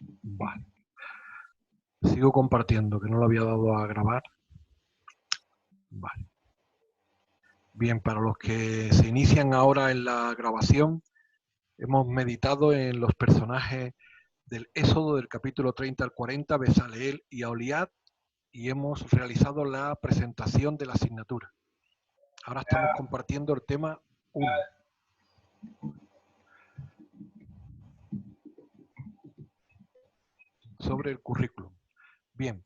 Vale. Sigo compartiendo, que no lo había dado a grabar. Vale. Bien, para los que se inician ahora en la grabación, hemos meditado en los personajes del Éxodo del capítulo 30 al 40, Bezaleel y Aholiab, y hemos realizado la presentación de la asignatura. Ahora estamos compartiendo el tema 1. Sobre el currículum. Bien,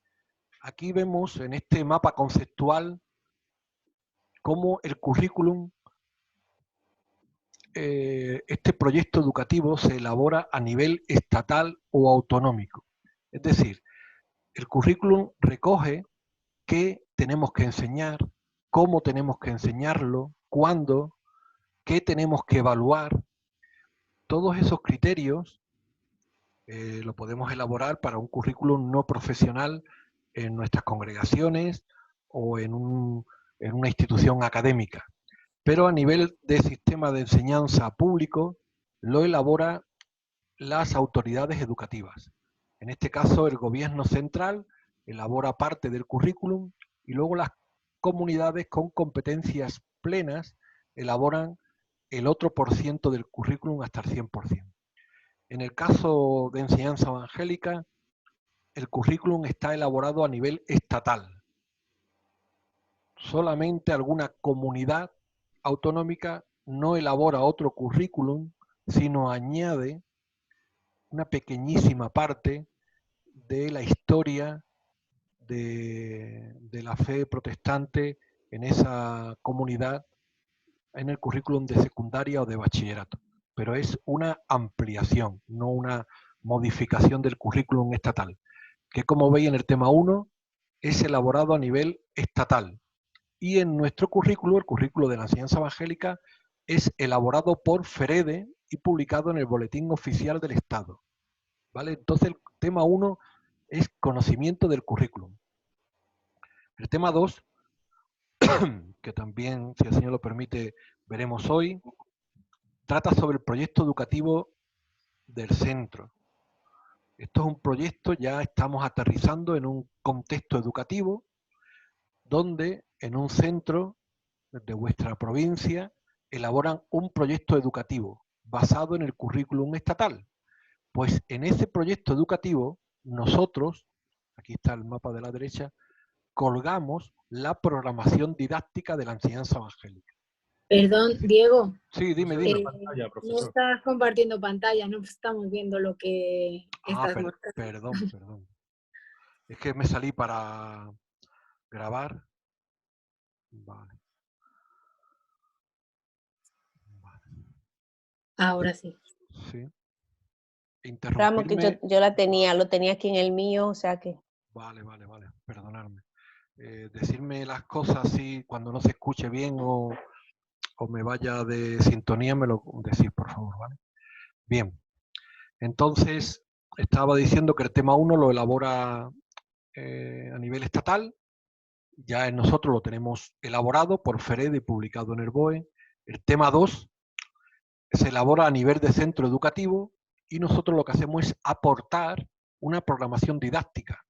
aquí vemos en este mapa conceptual cómo el currículum, este proyecto educativo se elabora a nivel estatal o autonómico. Es decir, el currículum recoge qué tenemos que enseñar, cómo tenemos que enseñarlo, cuándo, qué tenemos que evaluar. Todos esos criterios lo podemos elaborar para un currículum no profesional en nuestras congregaciones o en una institución académica. Pero a nivel de sistema de enseñanza público lo elabora las autoridades educativas. En este caso, el gobierno central elabora parte del currículum y luego las comunidades con competencias plenas elaboran el otro % del currículum hasta el 100%. En el caso de enseñanza evangélica, el currículum está elaborado a nivel estatal. Solamente alguna comunidad autonómica no elabora otro currículum, sino añade una pequeñísima parte de la historia de la fe protestante en esa comunidad, en el currículum de secundaria o de bachillerato. Pero es una ampliación, no una modificación del currículum estatal, que como veis en el tema 1, es elaborado a nivel estatal. Y en nuestro currículo, el currículo de la enseñanza evangélica, es elaborado por FEREDE y publicado en el Boletín Oficial del Estado. ¿Vale? Entonces el tema 1 es conocimiento del currículum. El tema 2, que también, si el Señor lo permite, veremos hoy, trata sobre el proyecto educativo del centro. Esto es un proyecto, ya estamos aterrizando en un contexto educativo, donde en un centro de vuestra provincia elaboran un proyecto educativo basado en el currículum estatal. Pues en ese proyecto educativo, nosotros, aquí está el mapa de la derecha, colgamos la programación didáctica de la enseñanza evangélica. Perdón, Diego. Sí, dime. Pantalla, no estás compartiendo pantalla, no estamos viendo lo que estás mostrando. Perdón. Es que me salí para grabar. Vale. Ahora sí. Sí. Vamos, que yo lo tenía aquí en el mío, o sea que... Vale, perdonadme. Decirme las cosas así cuando no se escuche bien o me vaya de sintonía, me lo decís, por favor, ¿vale? Bien, entonces estaba diciendo que el tema 1 lo elabora a nivel estatal, ya nosotros lo tenemos elaborado por FEREDE y publicado en el BOE. El tema 2 se elabora a nivel de centro educativo y nosotros lo que hacemos es aportar una programación didáctica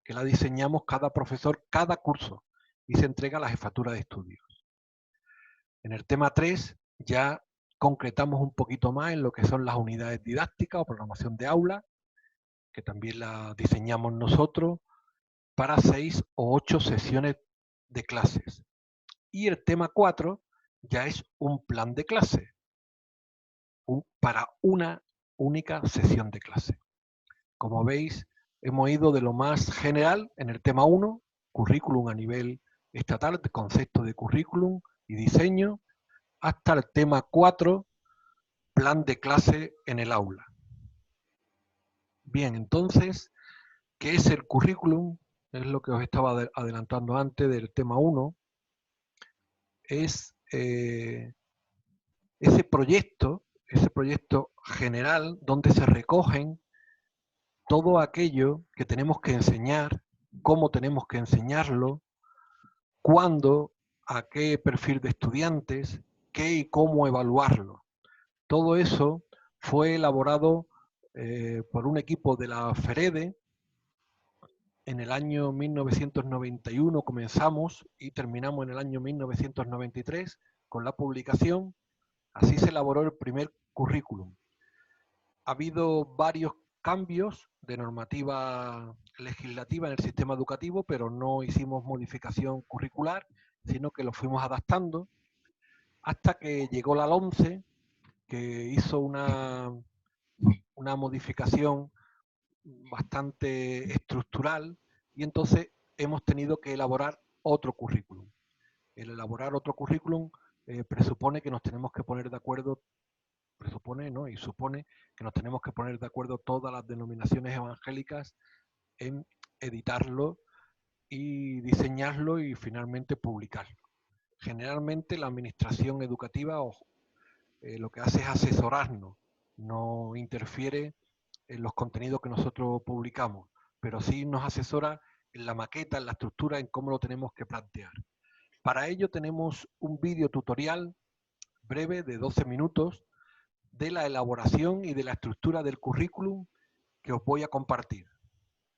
que la diseñamos cada profesor, cada curso, y se entrega a la jefatura de estudios. En el tema 3 ya concretamos un poquito más en lo que son las unidades didácticas o programación de aula, que también la diseñamos nosotros para 6 o 8 sesiones de clases. Y el tema 4 ya es un plan de clase para una única sesión de clase. Como veis, hemos ido de lo más general en el tema 1, currículum a nivel estatal, concepto de currículum y diseño, hasta el tema 4, plan de clase en el aula. Bien, entonces, ¿qué es el currículum? Es lo que os estaba adelantando antes del tema 1. Es ese proyecto general donde se recogen todo aquello que tenemos que enseñar, cómo tenemos que enseñarlo, cuándo, a qué perfil de estudiantes, qué y cómo evaluarlo. Todo eso fue elaborado por un equipo de la FEREDE. En el año 1991 comenzamos y terminamos en el año 1993 con la publicación. Así se elaboró el primer currículum. Ha habido varios cambios de normativa legislativa en el sistema educativo, pero no hicimos modificación curricular, sino que lo fuimos adaptando hasta que llegó la LOMCE, que hizo una modificación bastante estructural, y entonces hemos tenido que elaborar otro currículum. El elaborar otro currículum presupone que nos tenemos que poner de acuerdo, presupone, ¿no? Y supone que nos tenemos que poner de acuerdo todas las denominaciones evangélicas en editarlo y diseñarlo y finalmente publicarlo. Generalmente la administración educativa lo que hace es asesorarnos, no interfiere en los contenidos que nosotros publicamos, pero sí nos asesora en la maqueta, en la estructura, en cómo lo tenemos que plantear. Para ello tenemos un vídeo tutorial breve de 12 minutos de la elaboración y de la estructura del currículum que os voy a compartir.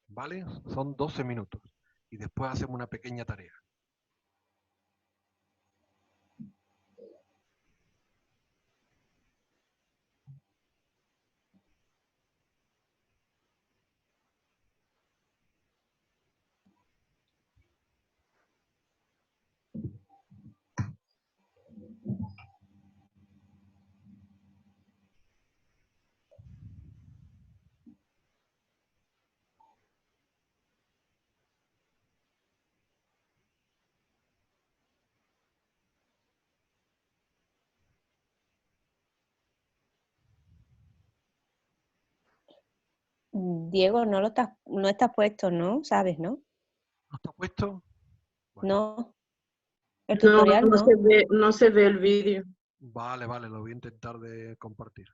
¿Vale? Son 12 minutos y después hacemos una pequeña tarea. Diego, no está puesto, ¿no? ¿Sabes, no? ¿No está puesto? Bueno. No. El tutorial no. No se ve el vídeo. Vale, vale, lo voy a intentar de compartir.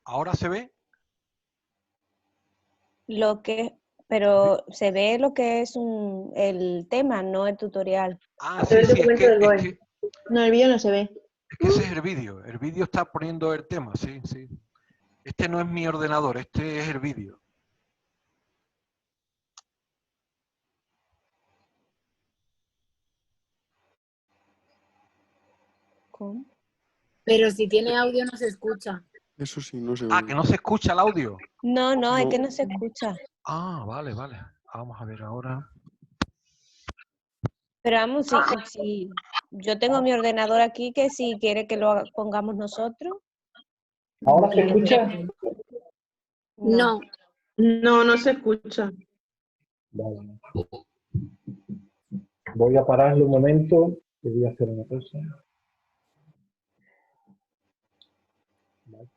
¿Ahora se ve? Pero se ve lo que es el tema, no el tutorial. Ah, sí, sí, No, el vídeo no se ve. es que ese es el vídeo. El vídeo está poniendo el tema, sí, sí. Este no es mi ordenador, este es el vídeo. ¿Cómo? Pero si tiene audio no se escucha. Eso sí, no se ve. Ah, que no se escucha el audio. No, es que no se escucha. Ah, vale, vale. Vamos a ver ahora. Pero vamos, si yo tengo mi ordenador aquí, que si quiere que lo pongamos nosotros. ¿Ahora se escucha? No. No, no se escucha. Vale. Voy a pararle un momento y voy a hacer una cosa. Vale.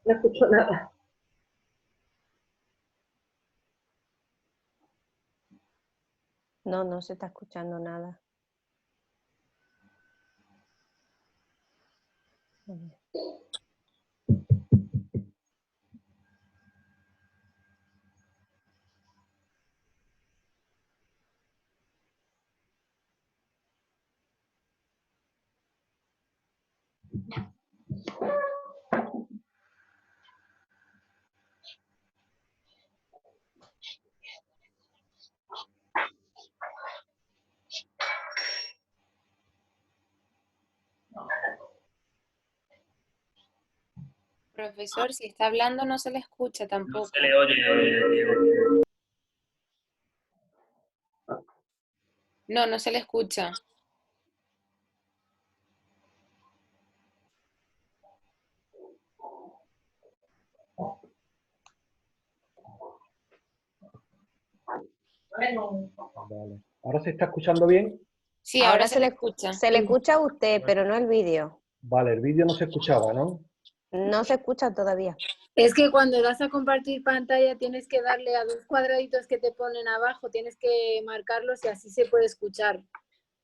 No escucho nada. No se está escuchando nada. Profesor, si está hablando no se le escucha tampoco. Se le oye, Diego. No, no se le escucha. Vale. ¿Ahora se está escuchando bien? Sí, ahora se le se escucha. le escucha a usted, pero no el vídeo. Vale, el vídeo no se escuchaba, ¿no? No se escucha todavía. Es que cuando das a compartir pantalla tienes que darle a 2 cuadraditos que te ponen abajo, tienes que marcarlos y así se puede escuchar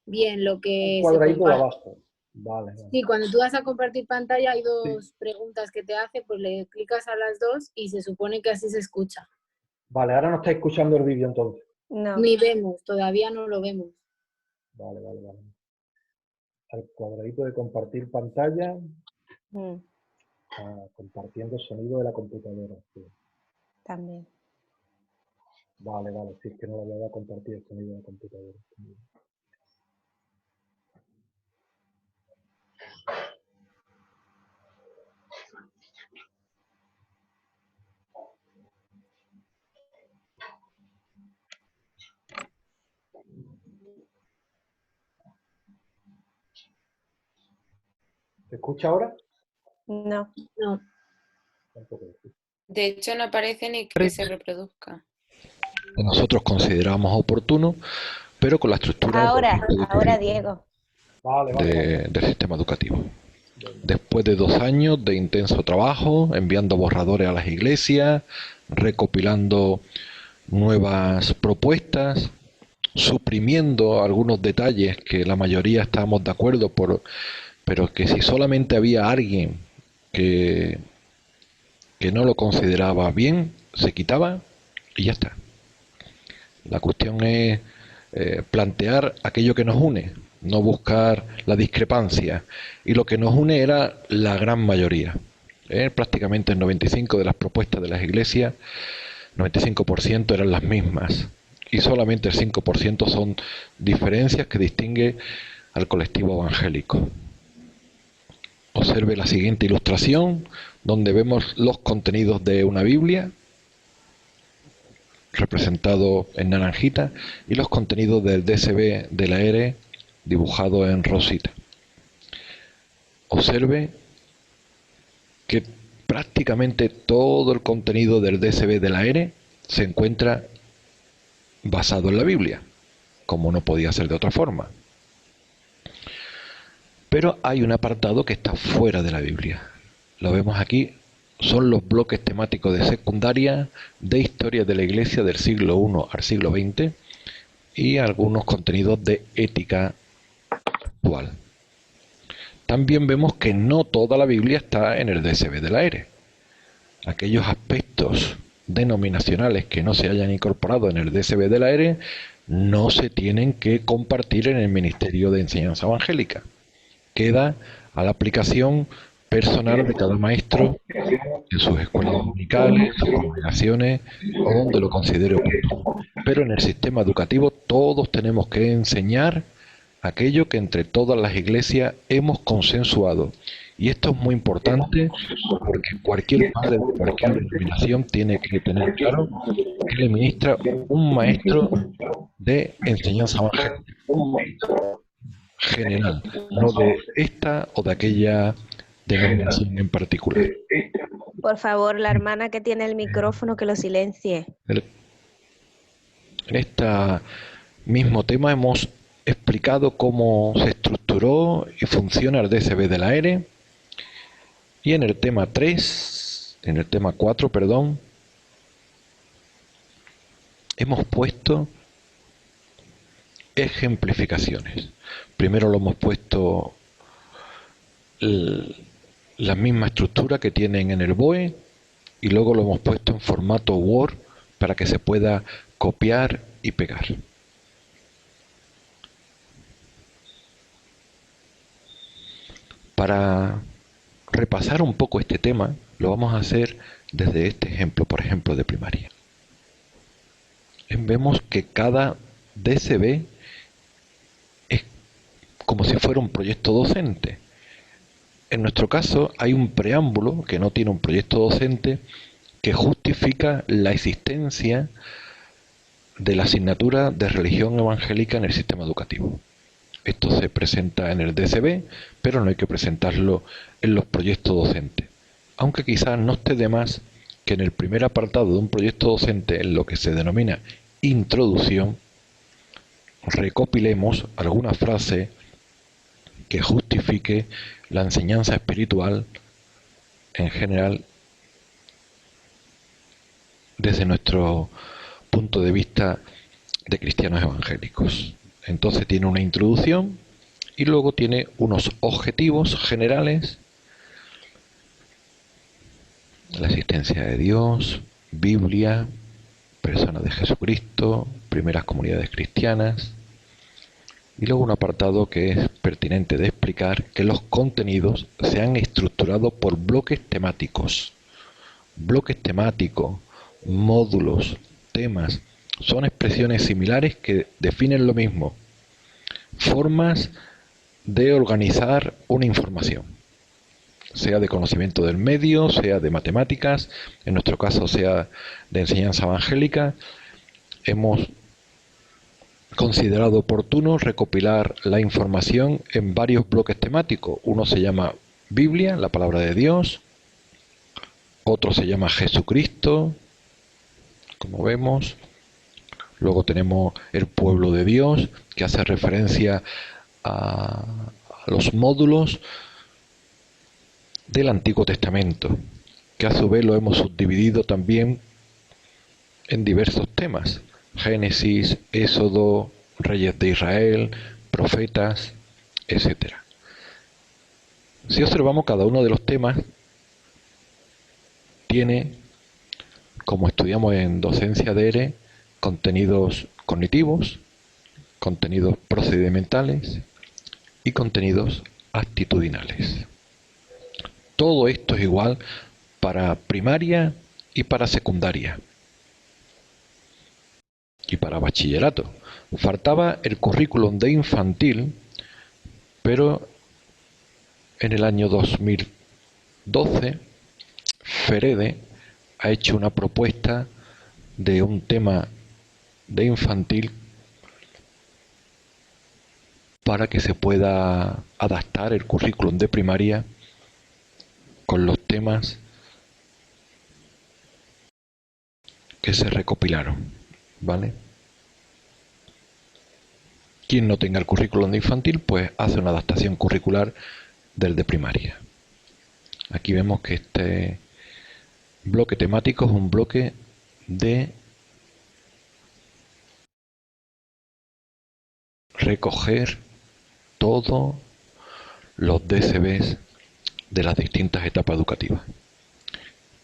bien lo que Un se cuadradito de comparte. abajo. Vale, vale. Sí, cuando tú das a compartir pantalla hay 2 preguntas que te hace, pues le clicas a las 2 y se supone que así se escucha. Vale, ahora no estáis escuchando el vídeo entonces. No. Ni vemos, todavía no lo vemos. Vale, vale, vale. Al cuadradito de compartir pantalla, Mm, compartiendo sonido de la computadora. Sí. también. Vale, vale, sí, es que no lo voy a compartir el sonido de la computadora. ¿Se escucha ahora? No. No. Tampoco se escucha. De hecho, no parece ni que se reproduzca. que nosotros consideramos oportuno, pero con la estructura Ahora, Diego. Vale, vale, vale. del sistema educativo. Después de 2 años de intenso trabajo, enviando borradores a las iglesias, recopilando nuevas propuestas, suprimiendo algunos detalles que la mayoría estábamos de acuerdo, pero que si solamente había alguien que no lo consideraba bien, se quitaba y ya está. La cuestión es plantear aquello que nos une, no buscar la discrepancia. Y lo que nos une era la gran mayoría. Prácticamente el 95% de las propuestas de las iglesias, 95% eran las mismas. Y solamente el 5% son diferencias que distingue al colectivo evangélico. Observe la siguiente ilustración, donde vemos los contenidos de una Biblia, representado en naranjita, y los contenidos del DSB de la ERE, dibujado en rosita. Observe que prácticamente todo el contenido del DSB de la ERE se encuentra basado en la Biblia, como no podía ser de otra forma. Pero hay un apartado que está fuera de la Biblia. Lo vemos aquí, son los bloques temáticos de secundaria de historia de la Iglesia del siglo I al siglo XX y algunos contenidos de ética actual. También vemos que no toda la Biblia está en el DSB de la ERE. Aquellos aspectos denominacionales que no se hayan incorporado en el DSB de la ERE no se tienen que compartir en el Ministerio de Enseñanza Evangélica. Queda a la aplicación personal de cada maestro en sus escuelas dominicales, sus congregaciones o donde lo considere oportuno. Pero en el sistema educativo todos tenemos que enseñar aquello que entre todas las iglesias hemos consensuado. Y esto es muy importante porque cualquier padre de cualquier denominación tiene que tener claro que le ministra un maestro de enseñanza evangélica general, no de esta o de aquella denominación en particular. Por favor, la hermana que tiene el micrófono que lo silencie. En este mismo tema hemos explicado cómo se estructuró y funciona el DSB de la ERE, y en el tema 4, hemos puesto ejemplificaciones. Primero lo hemos puesto la misma estructura que tienen en el BOE y luego lo hemos puesto en formato Word para que se pueda copiar y pegar. Para repasar un poco este tema, lo vamos a hacer desde este ejemplo, por ejemplo, de primaria. Vemos que cada DSB es como si fuera un proyecto docente. En nuestro caso hay un preámbulo que no tiene un proyecto docente que justifica la existencia de la asignatura de religión evangélica en el sistema educativo. Esto se presenta en el DSB, pero no hay que presentarlo en los proyectos docentes. Aunque quizás no esté de más que en el primer apartado de un proyecto docente, en lo que se denomina introducción, recopilemos alguna frase que justifique la enseñanza espiritual en general desde nuestro punto de vista de cristianos evangélicos. Entonces tiene una introducción y luego tiene unos objetivos generales: la existencia de Dios, Biblia, persona de Jesucristo, primeras comunidades cristianas, y luego un apartado que es pertinente de explicar que los contenidos se han estructurado por bloques temáticos. Bloques temáticos, módulos, temas, son expresiones similares que definen lo mismo. Formas de organizar una información, sea de conocimiento del medio, sea de matemáticas, en nuestro caso sea de enseñanza evangélica. Hemos considerado oportuno recopilar la información en varios bloques temáticos. Uno se llama Biblia, la palabra de Dios; otro se llama Jesucristo, como vemos. Luego tenemos el pueblo de Dios, que hace referencia a los módulos del Antiguo Testamento, que a su vez lo hemos subdividido también en diversos temas: Génesis, Éxodo, Reyes de Israel, Profetas, etc. Si observamos, cada uno de los temas tiene, como estudiamos en docencia de ERE, contenidos cognitivos, contenidos procedimentales y contenidos actitudinales. Todo esto es igual para primaria y para secundaria y para bachillerato. Faltaba el currículum de infantil, pero en el año 2012 FEREDE ha hecho una propuesta de un tema de infantil para que se pueda adaptar el currículum de primaria con los temas que se recopilaron, ¿vale? Quien no tenga el currículum de infantil, pues hace una adaptación curricular del de primaria. Aquí vemos que este bloque temático es un bloque de recoger todos los DSBs de las distintas etapas educativas.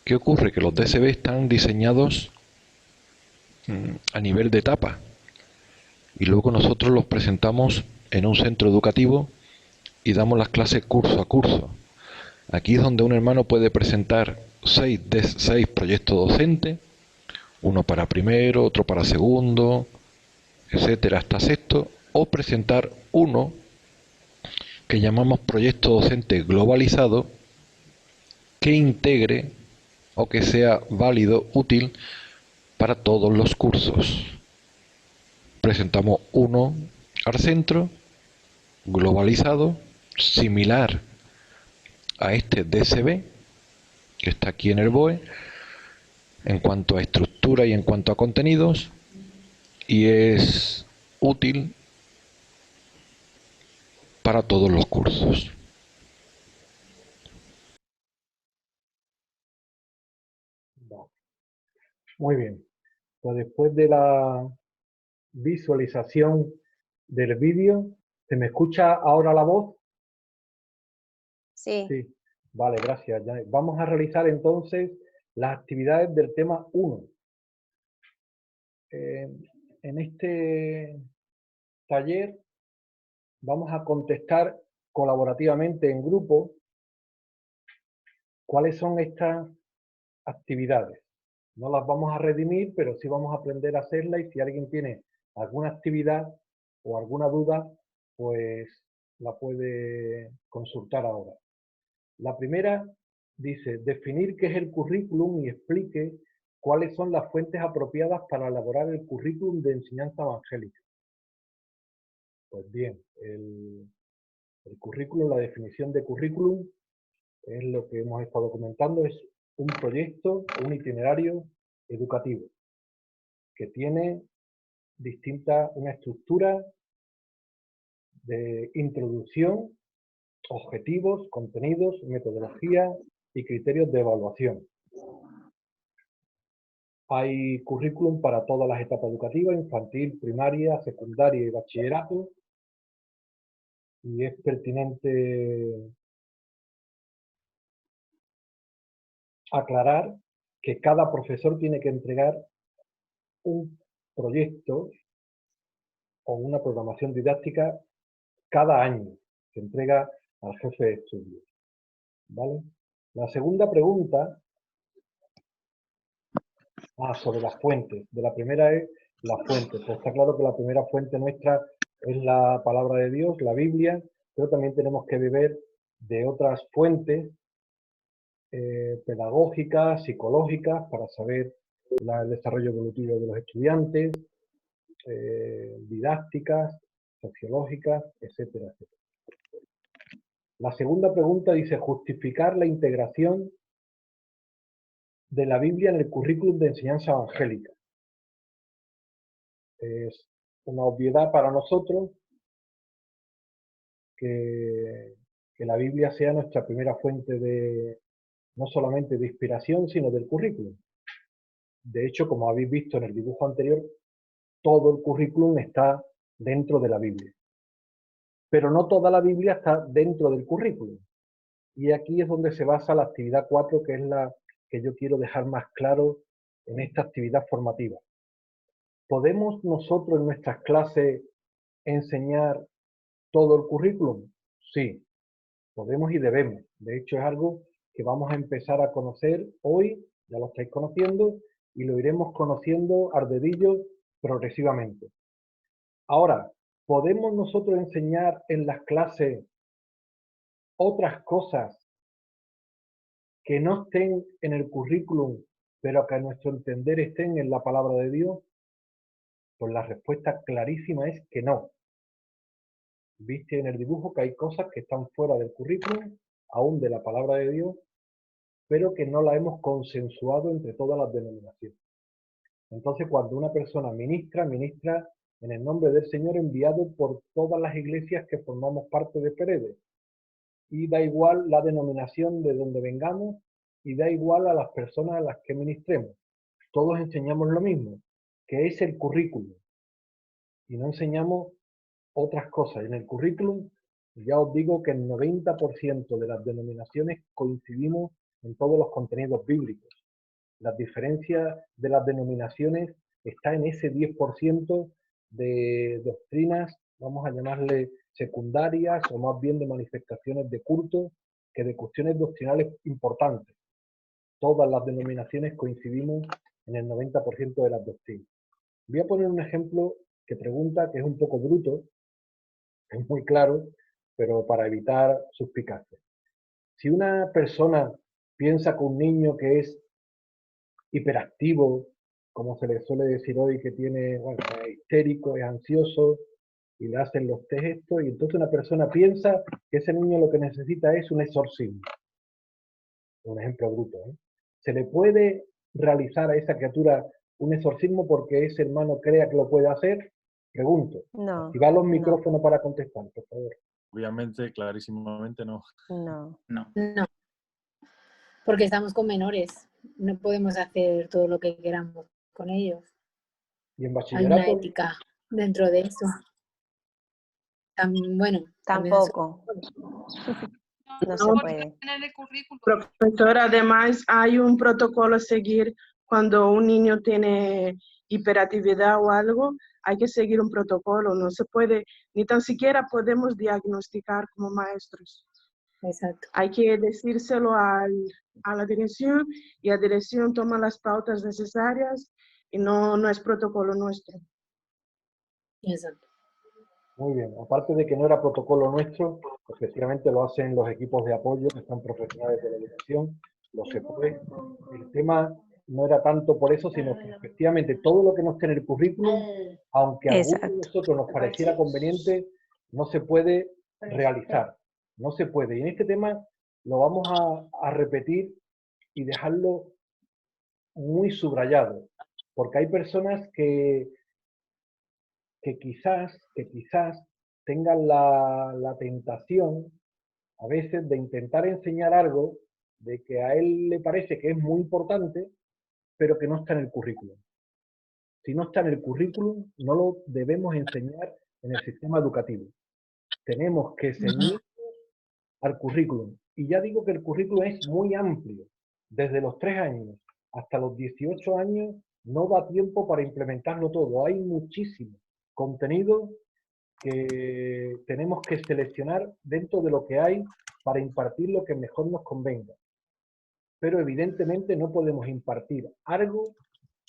¿Qué ocurre? Que los DSB están diseñados a nivel de etapa y luego nosotros los presentamos en un centro educativo y damos las clases curso a curso. Aquí es donde un hermano puede presentar 6 proyectos docentes, uno para primero, otro para segundo, etcétera, hasta sexto, o presentar uno que llamamos proyecto docente globalizado, que integre o que sea válido, útil para todos los cursos. Presentamos uno al centro, globalizado, similar a este DSB, que está aquí en el BOE, en cuanto a estructura y en cuanto a contenidos, y es útil para todos los cursos. Muy bien. Pues después de la visualización del vídeo, ¿se me escucha ahora la voz? Sí. Sí. Vale, gracias. Vamos a realizar entonces las actividades del tema 1. En este taller vamos a contestar colaborativamente en grupo cuáles son estas actividades. No las vamos a redimir, pero sí vamos a aprender a hacerlas, y si alguien tiene alguna actividad o alguna duda, pues la puede consultar ahora. La primera dice, definir qué es el currículum y explique cuáles son las fuentes apropiadas para elaborar el currículum de enseñanza evangélica. Pues bien, el currículum, la definición de currículum, es lo que hemos estado comentando, es un proyecto, un itinerario educativo que tiene una estructura de introducción, objetivos, contenidos, metodología y criterios de evaluación. Hay currículum para todas las etapas educativas, infantil, primaria, secundaria y bachillerato. Y es pertinente aclarar que cada profesor tiene que entregar un proyecto o una programación didáctica cada año. Se entrega al jefe de estudios. ¿Vale? La segunda pregunta, sobre las fuentes. De la primera es la fuente. Pues está claro que la primera fuente nuestra es la palabra de Dios, la Biblia, pero también tenemos que beber de otras fuentes pedagógicas, psicológicas, para saber el desarrollo evolutivo de los estudiantes, didácticas, sociológicas, etcétera, etcétera. La segunda pregunta dice, justificar la integración de la Biblia en el currículum de enseñanza evangélica. Es una obviedad para nosotros que la Biblia sea nuestra primera fuente de, no solamente de inspiración, sino del currículum. De hecho, como habéis visto en el dibujo anterior, todo el currículum está dentro de la Biblia. Pero no toda la Biblia está dentro del currículum. Y aquí es donde se basa la actividad 4, que es la que yo quiero dejar más claro en esta actividad formativa. ¿Podemos nosotros en nuestras clases enseñar todo el currículum? Sí, podemos y debemos. De hecho, es algo que vamos a empezar a conocer hoy, ya lo estáis conociendo, y lo iremos conociendo al dedillo progresivamente. Ahora, ¿podemos nosotros enseñar en las clases otras cosas que no estén en el currículum, pero que a nuestro entender estén en la palabra de Dios? Pues la respuesta clarísima es que no. Viste en el dibujo que hay cosas que están fuera del currículum, aún de la palabra de Dios, pero que no la hemos consensuado entre todas las denominaciones. Entonces, cuando una persona ministra en el nombre del Señor enviado por todas las iglesias que formamos parte de Peredes. Y da igual la denominación de donde vengamos y da igual a las personas a las que ministremos. Todos enseñamos lo mismo, que es el currículum. Y no enseñamos otras cosas. En el currículum ya os digo que el 90% de las denominaciones coincidimos en todos los contenidos bíblicos. Las diferencias de las denominaciones está en ese 10% de doctrinas, vamos a llamarle secundarias o más bien de manifestaciones de culto que de cuestiones doctrinales importantes. Todas las denominaciones coincidimos en el 90% de las doctrinas. Voy a poner un ejemplo que pregunta, que es un poco bruto, es muy claro, pero para evitar suspicacias. Si una persona piensa que un niño que es hiperactivo, como se le suele decir hoy, que tiene, bueno, es histérico, es ansioso, y le hacen los test estos, y entonces una persona piensa que ese niño lo que necesita es un exorcismo. Un ejemplo bruto, ¿eh? ¿Se le puede realizar a esa criatura un exorcismo porque ese hermano crea que lo puede hacer? Pregunto. No. Activar los micrófonos para contestar, por favor. Obviamente, clarísimamente no. No. No. No, porque estamos con menores. No podemos hacer todo lo que queramos con ellos. ¿Y en Hay una bachillerato? ética dentro de eso. Bueno, Tampoco. No se puede. Profesor, además hay un protocolo a seguir cuando un niño tiene hiperactividad o algo, hay que seguir un protocolo, no se puede, ni tan siquiera podemos diagnosticar como maestros. Exacto. Hay que decírselo a la dirección y la dirección toma las pautas necesarias y no es protocolo nuestro. Exacto. Muy bien. Aparte de que no era protocolo nuestro, efectivamente lo hacen los equipos de apoyo, que están profesionales de la educación, los EPOE. El tema no era tanto por eso, sino que efectivamente todo lo que no esté en el currículum, aunque a algunos de Exacto. nosotros nos pareciera conveniente, no se puede realizar. No se puede. Y en este tema lo vamos a repetir y dejarlo muy subrayado, porque hay personas que quizás tengan la tentación a veces de intentar enseñar algo de que a él le parece que es muy importante, pero que no está en el currículum. Si no está en el currículum, no lo debemos enseñar en el sistema educativo. Tenemos que ceñir al currículum. Y ya digo que el currículum es muy amplio. Desde los 3 años hasta los 18 años no da tiempo para implementarlo todo. Hay muchísimo contenido que tenemos que seleccionar dentro de lo que hay para impartir lo que mejor nos convenga. Pero evidentemente no podemos impartir algo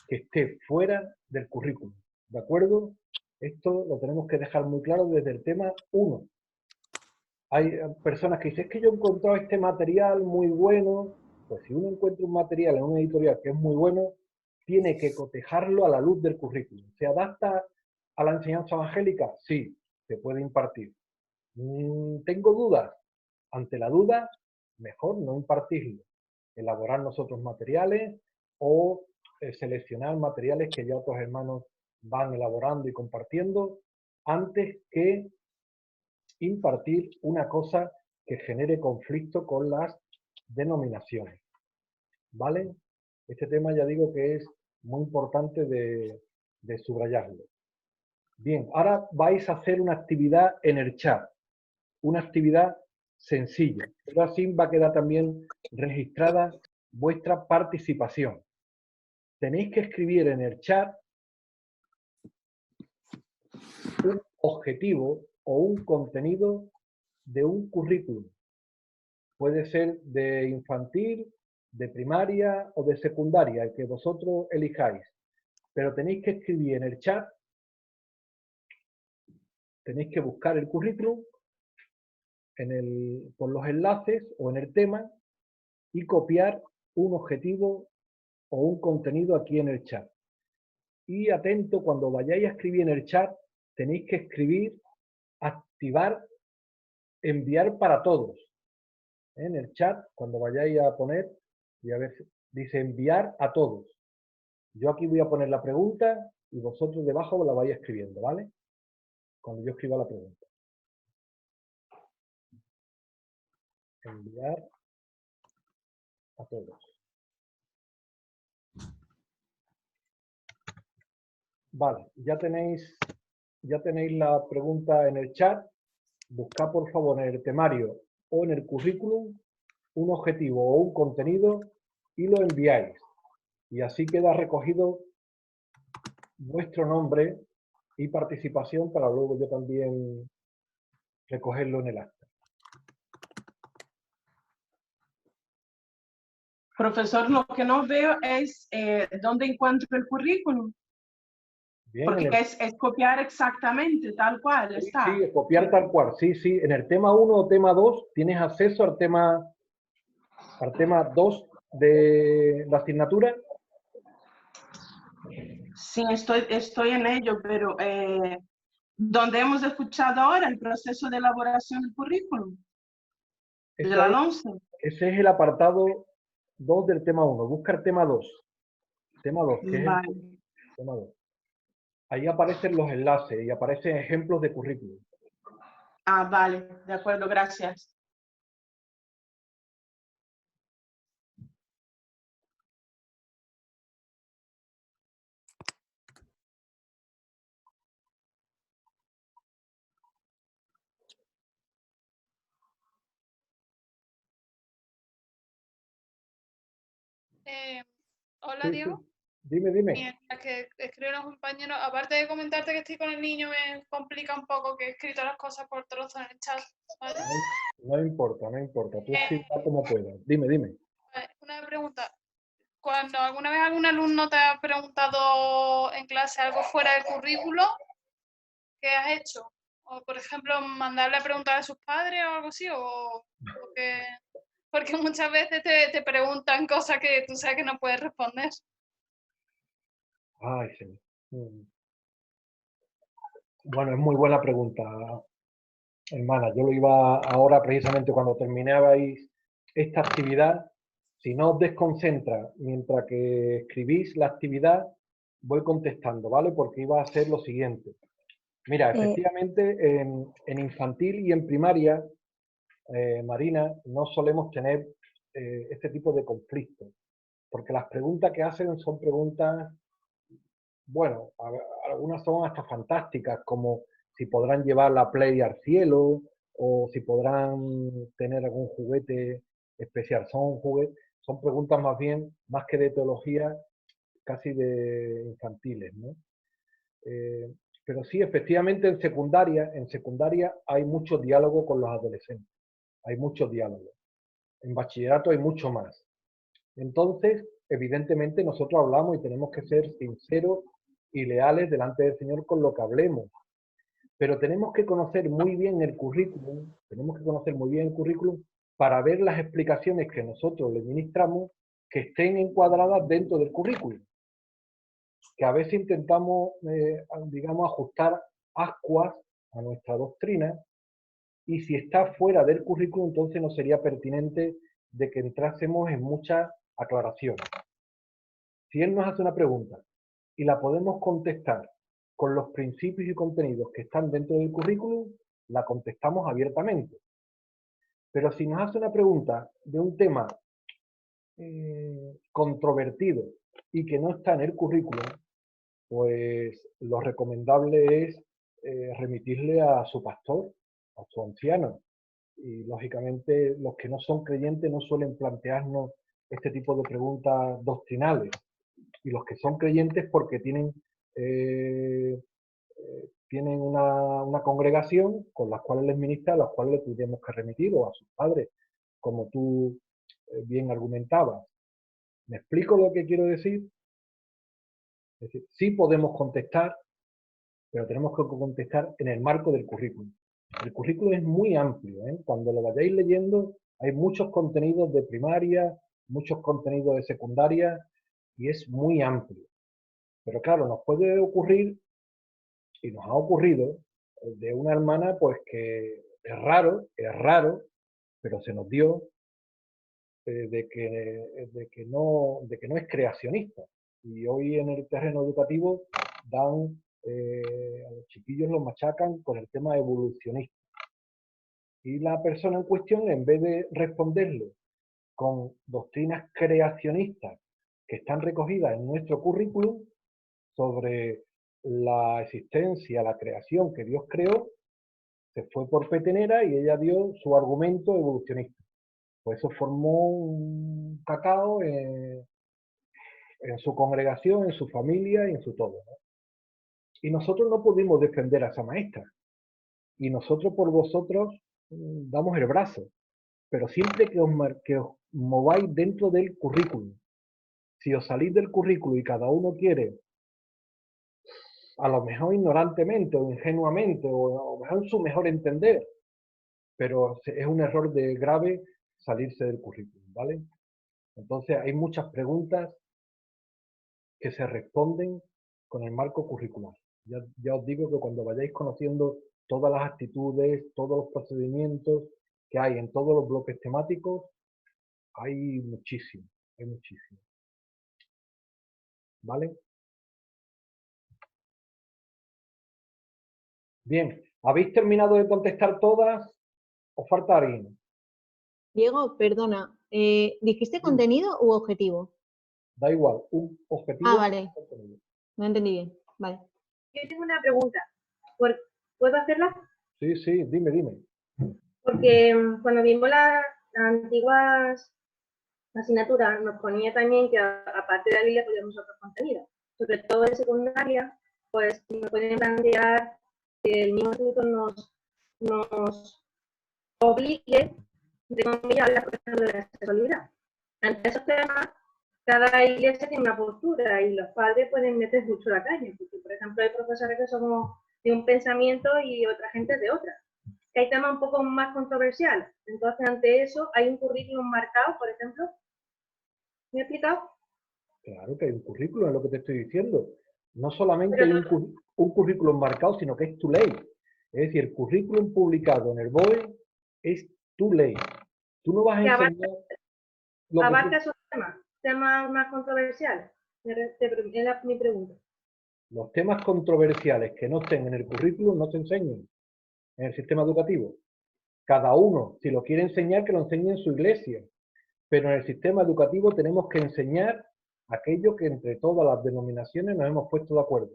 que esté fuera del currículum. ¿De acuerdo? Esto lo tenemos que dejar muy claro desde el tema 1. Hay personas que dicen, es que yo he encontrado este material muy bueno. Pues si uno encuentra un material en una editorial que es muy bueno, tiene que cotejarlo a la luz del currículum. ¿Se adapta a la enseñanza evangélica? Sí, se puede impartir. ¿Tengo dudas? Ante la duda, mejor no impartirlo. Elaborar nosotros materiales o seleccionar materiales que ya otros hermanos van elaborando y compartiendo antes que impartir una cosa que genere conflicto con las denominaciones. ¿Vale? Este tema ya digo que es muy importante de subrayarlo. Bien, ahora vais a hacer una actividad en el chat, una actividad sencilla, pero así va a quedar también registrada vuestra participación. Tenéis que escribir en el chat un objetivo o un contenido de un currículum. Puede ser de infantil, de primaria o de secundaria, el que vosotros elijáis. Pero tenéis que escribir en el chat, tenéis que buscar el currículum por los enlaces o en el tema y copiar un objetivo o un contenido aquí en el chat. Y atento, cuando vayáis a escribir en el chat, tenéis que escribir, activar, enviar para todos. En el chat, cuando vayáis a poner, y a ver, dice enviar a todos. Yo aquí voy a poner la pregunta y vosotros debajo la vais escribiendo, ¿vale? Cuando yo escriba la pregunta. Enviar a todos. Vale, ya tenéis la pregunta en el chat. Buscad por favor en el temario o en el currículum un objetivo o un contenido y lo enviáis. Y así queda recogido vuestro nombre y participación para luego yo también recogerlo en el acta. Profesor, lo que no veo es dónde encuentro el currículum. Bien, Porque es copiar exactamente, tal cual sí, está. sí, copiar tal cual. Sí, sí. En el tema 1 o tema 2 tienes acceso al tema 2 de la asignatura. Sí, estoy en ello, pero ¿dónde hemos escuchado ahora el proceso de elaboración del currículum? De la 11. Ese es el apartado 2 del tema 1. Busca el tema 2. Tema 2, que es Vale. el tema 2. Ahí aparecen los enlaces y aparecen ejemplos de currículum. Ah, vale, de acuerdo, gracias. Hola, Sí, Diego. sí. Dime. Mientras que escriben los compañeros, aparte de comentarte que estoy con el niño, me complica un poco que he escrito las cosas por trozos en el chat, ¿vale? No importa. Tú escribas como puedas. Dime. Vale, una pregunta. Cuando alguna vez algún alumno te ha preguntado en clase algo fuera del currículo, ¿qué has hecho? O, por ejemplo, mandarle a preguntar a sus padres o algo así, porque muchas veces te preguntan cosas que tú sabes que no puedes responder. Ay, sí. Bueno, es muy buena pregunta, hermana. Yo lo iba ahora, precisamente cuando terminabais esta actividad, si no os desconcentra mientras que escribís la actividad, voy contestando, ¿vale? Porque iba a hacer lo siguiente. Mira, efectivamente, en infantil y en primaria, Marina, no solemos tener este tipo de conflictos, porque las preguntas que hacen son preguntas, bueno, algunas son hasta fantásticas, como si podrán llevar la Play al cielo, o si podrán tener algún juguete especial. Son preguntas más bien, más que de teología, casi de infantiles, ¿no? Pero sí, efectivamente en secundaria hay mucho diálogo con los adolescentes, hay mucho diálogo. En bachillerato hay mucho más. Entonces, evidentemente nosotros hablamos y tenemos que ser sinceros y leales delante del Señor con lo que hablemos. Pero tenemos que conocer muy bien el currículum, para ver las explicaciones que nosotros le ministramos que estén encuadradas dentro del currículum. Que a veces intentamos, digamos, ajustar ascuas a nuestra doctrina, y si está fuera del currículum, entonces no sería pertinente de que entrásemos en muchas aclaraciones. Si él nos hace una pregunta y la podemos contestar con los principios y contenidos que están dentro del currículum, la contestamos abiertamente. Pero si nos hace una pregunta de un tema controvertido y que no está en el currículum, pues lo recomendable es remitirle a su pastor, a su anciano. Y lógicamente los que no son creyentes no suelen plantearnos este tipo de preguntas doctrinales. Y los que son creyentes porque tienen una congregación con las cuales les ministra, a las cuales les tendríamos que remitir, o a sus padres, como tú bien argumentabas. ¿Me explico lo que quiero decir? Es decir, sí podemos contestar, pero tenemos que contestar en el marco del currículum. El currículum es muy amplio, ¿eh? Cuando lo vayáis leyendo, hay muchos contenidos de primaria, muchos contenidos de secundaria, y es muy amplio. Pero claro, nos puede ocurrir, y nos ha ocurrido, de una hermana, pues que es raro, pero se nos dio, de que no es creacionista. Y hoy en el terreno educativo a los chiquillos los machacan con el tema evolucionista. Y la persona en cuestión, en vez de responderle con doctrinas creacionistas que están recogidas en nuestro currículum sobre la existencia, la creación que Dios creó, se fue por petenera y ella dio su argumento evolucionista. Pues eso formó un cacao en su congregación, en su familia y en su todo, ¿no? Y nosotros no pudimos defender a esa maestra. Y nosotros por vosotros damos el brazo. Pero siempre que os mováis dentro del currículum, si os salís del currículum y cada uno quiere, a lo mejor ignorantemente o ingenuamente, o a lo mejor en su mejor entender, pero es un error grave salirse del currículum, ¿vale? Entonces hay muchas preguntas que se responden con el marco curricular. Ya os digo que cuando vayáis conociendo todas las actitudes, todos los procedimientos que hay en todos los bloques temáticos, hay muchísimo, ¿vale? Bien, ¿habéis terminado de contestar todas o falta alguien? Diego, perdona, ¿dijiste contenido u objetivo? Da igual, un objetivo. Ah, vale. No entendí bien. Vale. Yo tengo una pregunta. ¿Puedo hacerla? Sí, dime. Porque cuando vimos las antiguas asignaturas nos ponía también que aparte de la Biblia podíamos otros contenidos. Sobre todo en secundaria, pues nos pueden plantear que el mismo instituto nos obligue de hablar de la sexualidad. Ante esos temas, cada iglesia tiene una postura y los padres pueden meter mucho la calle, porque por ejemplo hay profesores que somos de un pensamiento y otra gente de otra. Que hay temas un poco más controversiales. Entonces, ante eso, hay un currículum marcado, por ejemplo. ¿Me he explicado? Claro que hay un currículum, es lo que te estoy diciendo. No solamente Pero hay un currículum marcado, sino que es tu ley. Es decir, el currículum publicado en el BOE es tu ley. Tú no vas a que enseñar lo que abarca esos temas más controversiales. Es mi pregunta. los temas controversiales que no estén en el currículum no se enseñan en el sistema educativo. Cada uno, si lo quiere enseñar, que lo enseñe en su iglesia. Pero en el sistema educativo tenemos que enseñar aquello que entre todas las denominaciones nos hemos puesto de acuerdo.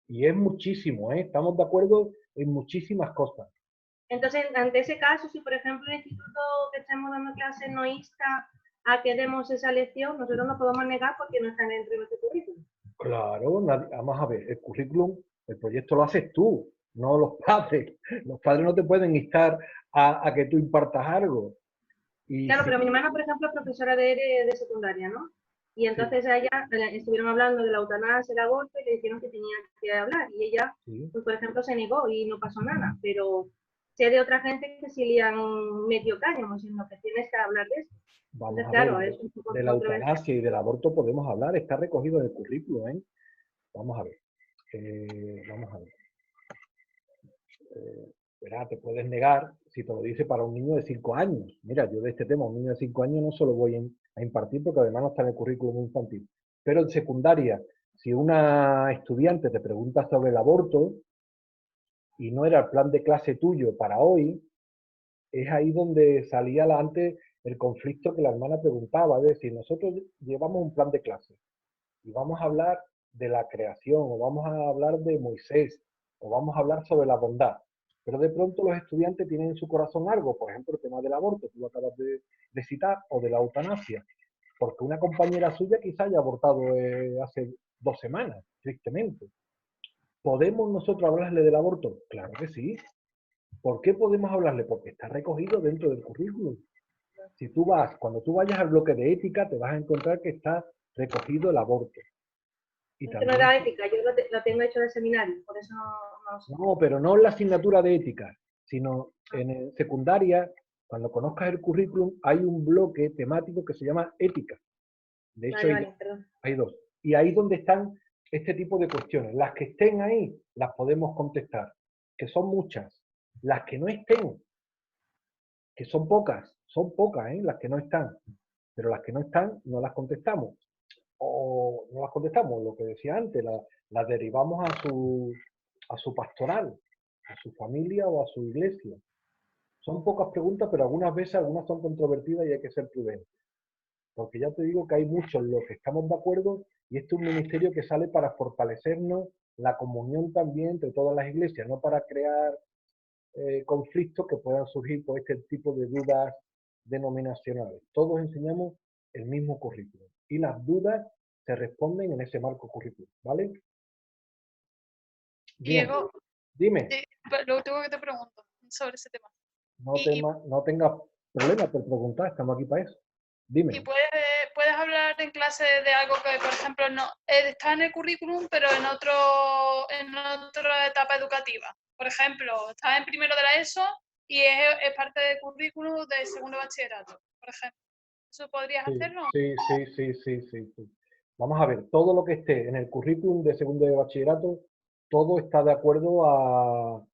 Y es muchísimo, ¿eh? Estamos de acuerdo en muchísimas cosas. Entonces, ante ese caso, si por ejemplo el instituto que estamos dando clases no insta a que demos esa lección, nosotros no podemos negar porque no están dentro de nuestro currículum. Claro, vamos a ver, el currículum, el proyecto lo haces tú, no los padres. Los padres no te pueden instar a que tú impartas algo. Y Claro, sí, pero mi hermana, por ejemplo, es profesora de secundaria, ¿no? Y entonces a ella estuvieron hablando de la eutanasia, el aborto, y le dijeron que tenía que hablar. Y ella, sí, pues, por ejemplo, se negó y no pasó nada. Pero sé de otra gente que sí le han metido cáñamo, diciendo que tienes que hablar de esto. vamos Entonces, a claro, ver, es un poco de la controversial. eutanasia y del aborto podemos hablar, está recogido en el currículum, ¿eh? Vamos a ver, vamos a ver. Verá, te puedes negar si te lo dice para un niño de 5 años. Mira, yo de este tema, un niño de 5 años no se lo voy a impartir porque además no está en el currículum infantil. Pero en secundaria, si una estudiante te pregunta sobre el aborto y no era el plan de clase tuyo para hoy, es ahí donde salía antes el conflicto que la hermana preguntaba. Es decir, nosotros llevamos un plan de clase y vamos a hablar de la creación, o vamos a hablar de Moisés, o vamos a hablar sobre la bondad. Pero de pronto los estudiantes tienen en su corazón algo, por ejemplo, el tema del aborto, tú lo acabas de citar, o de la eutanasia, porque una compañera suya quizá haya abortado hace 2 semanas, tristemente. ¿Podemos nosotros hablarle del aborto? Claro que sí. ¿Por qué podemos hablarle? Porque está recogido dentro del currículum. Si tú cuando tú vayas al bloque de ética, te vas a encontrar que está recogido el aborto. Y Esto no también, era ética, yo lo tengo hecho de seminario, por eso no sé. no, pero no en la asignatura de ética, sino en secundaria, cuando conozcas el currículum, hay un bloque temático que se llama ética. De hecho, Vale, perdón. hay 2. Y ahí donde están este tipo de cuestiones. Las que estén ahí, las podemos contestar, que son muchas. Las que no estén, que son pocas, las que no están. Pero las que no están, no las contestamos. O no las contestamos, lo que decía antes, las derivamos a su pastoral, a su familia o a su iglesia. Son pocas preguntas, pero algunas veces algunas son controvertidas y hay que ser prudentes. Porque ya te digo que hay muchos en los que estamos de acuerdo y este es un ministerio que sale para fortalecernos la comunión también entre todas las iglesias, no para crear conflictos que puedan surgir por este tipo de dudas denominacionales. Todos enseñamos el mismo currículum y las dudas se responden en ese marco curricular, ¿vale? Bien, Diego, dime, lo último que te pregunto sobre ese tema. no tengas problemas por preguntar, estamos aquí para eso. Dime. Y puedes hablar en clase de algo que, por ejemplo, no está en el currículum, pero en otra etapa educativa. Por ejemplo, estás en primero de la ESO y es parte del currículum del segundo bachillerato, por ejemplo. ¿Eso podrías hacerlo? Sí. Vamos a ver, todo lo que esté en el currículum de segundo de bachillerato, todo está de acuerdo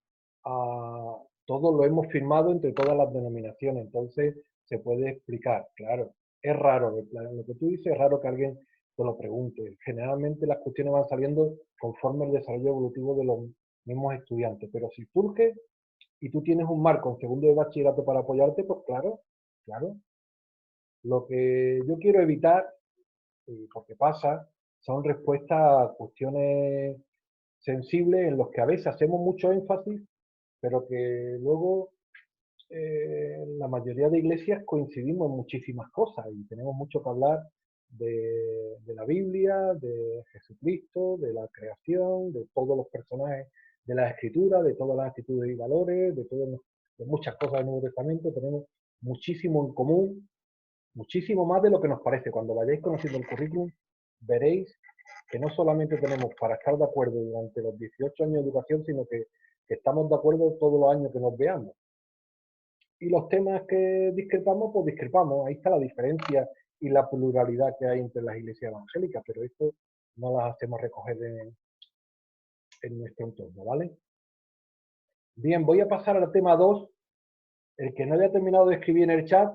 todo lo hemos firmado entre todas las denominaciones, entonces se puede explicar, claro. Es raro, lo que tú dices es raro que alguien te lo pregunte. Generalmente las cuestiones van saliendo conforme el desarrollo evolutivo de los mismos estudiantes, pero si surge y tú tienes un marco en segundo de bachillerato para apoyarte, pues claro. Lo que yo quiero evitar, porque pasa, son respuestas a cuestiones sensibles en los que a veces hacemos mucho énfasis, pero que luego la mayoría de iglesias coincidimos en muchísimas cosas y tenemos mucho que hablar de la Biblia, de Jesucristo, de la creación, de todos los personajes de la Escritura, de todas las actitudes y valores, de muchas cosas del Nuevo Testamento. Tenemos muchísimo en común, muchísimo más de lo que nos parece. Cuando vayáis conociendo el currículum, veréis que no solamente tenemos para estar de acuerdo durante los 18 años de educación, sino que estamos de acuerdo todos los años que nos veamos. Y los temas que discrepamos, pues discrepamos. Ahí está la diferencia y la pluralidad que hay entre las iglesias evangélicas, pero esto no las hacemos recoger en nuestro entorno, ¿vale? Bien, voy a pasar al tema 2. El que no haya terminado de escribir en el chat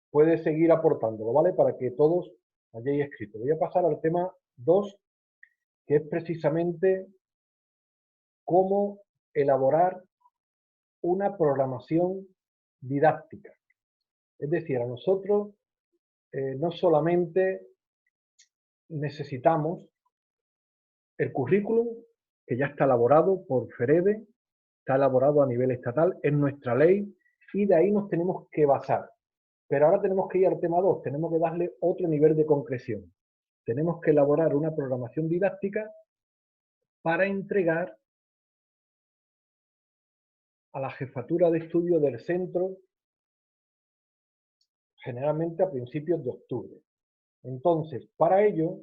puede seguir aportándolo, ¿vale? Para que todos hayáis escrito. Voy a pasar al tema 2, que es precisamente cómo elaborar una programación didáctica. Es decir, a nosotros no solamente necesitamos el currículum, que ya está elaborado por FEREDE, está elaborado a nivel estatal, es nuestra ley, y de ahí nos tenemos que basar. Pero ahora tenemos que ir al tema 2, tenemos que darle otro nivel de concreción. Tenemos que elaborar una programación didáctica para entregar a la jefatura de estudio del centro, generalmente a principios de octubre. Entonces, para ello,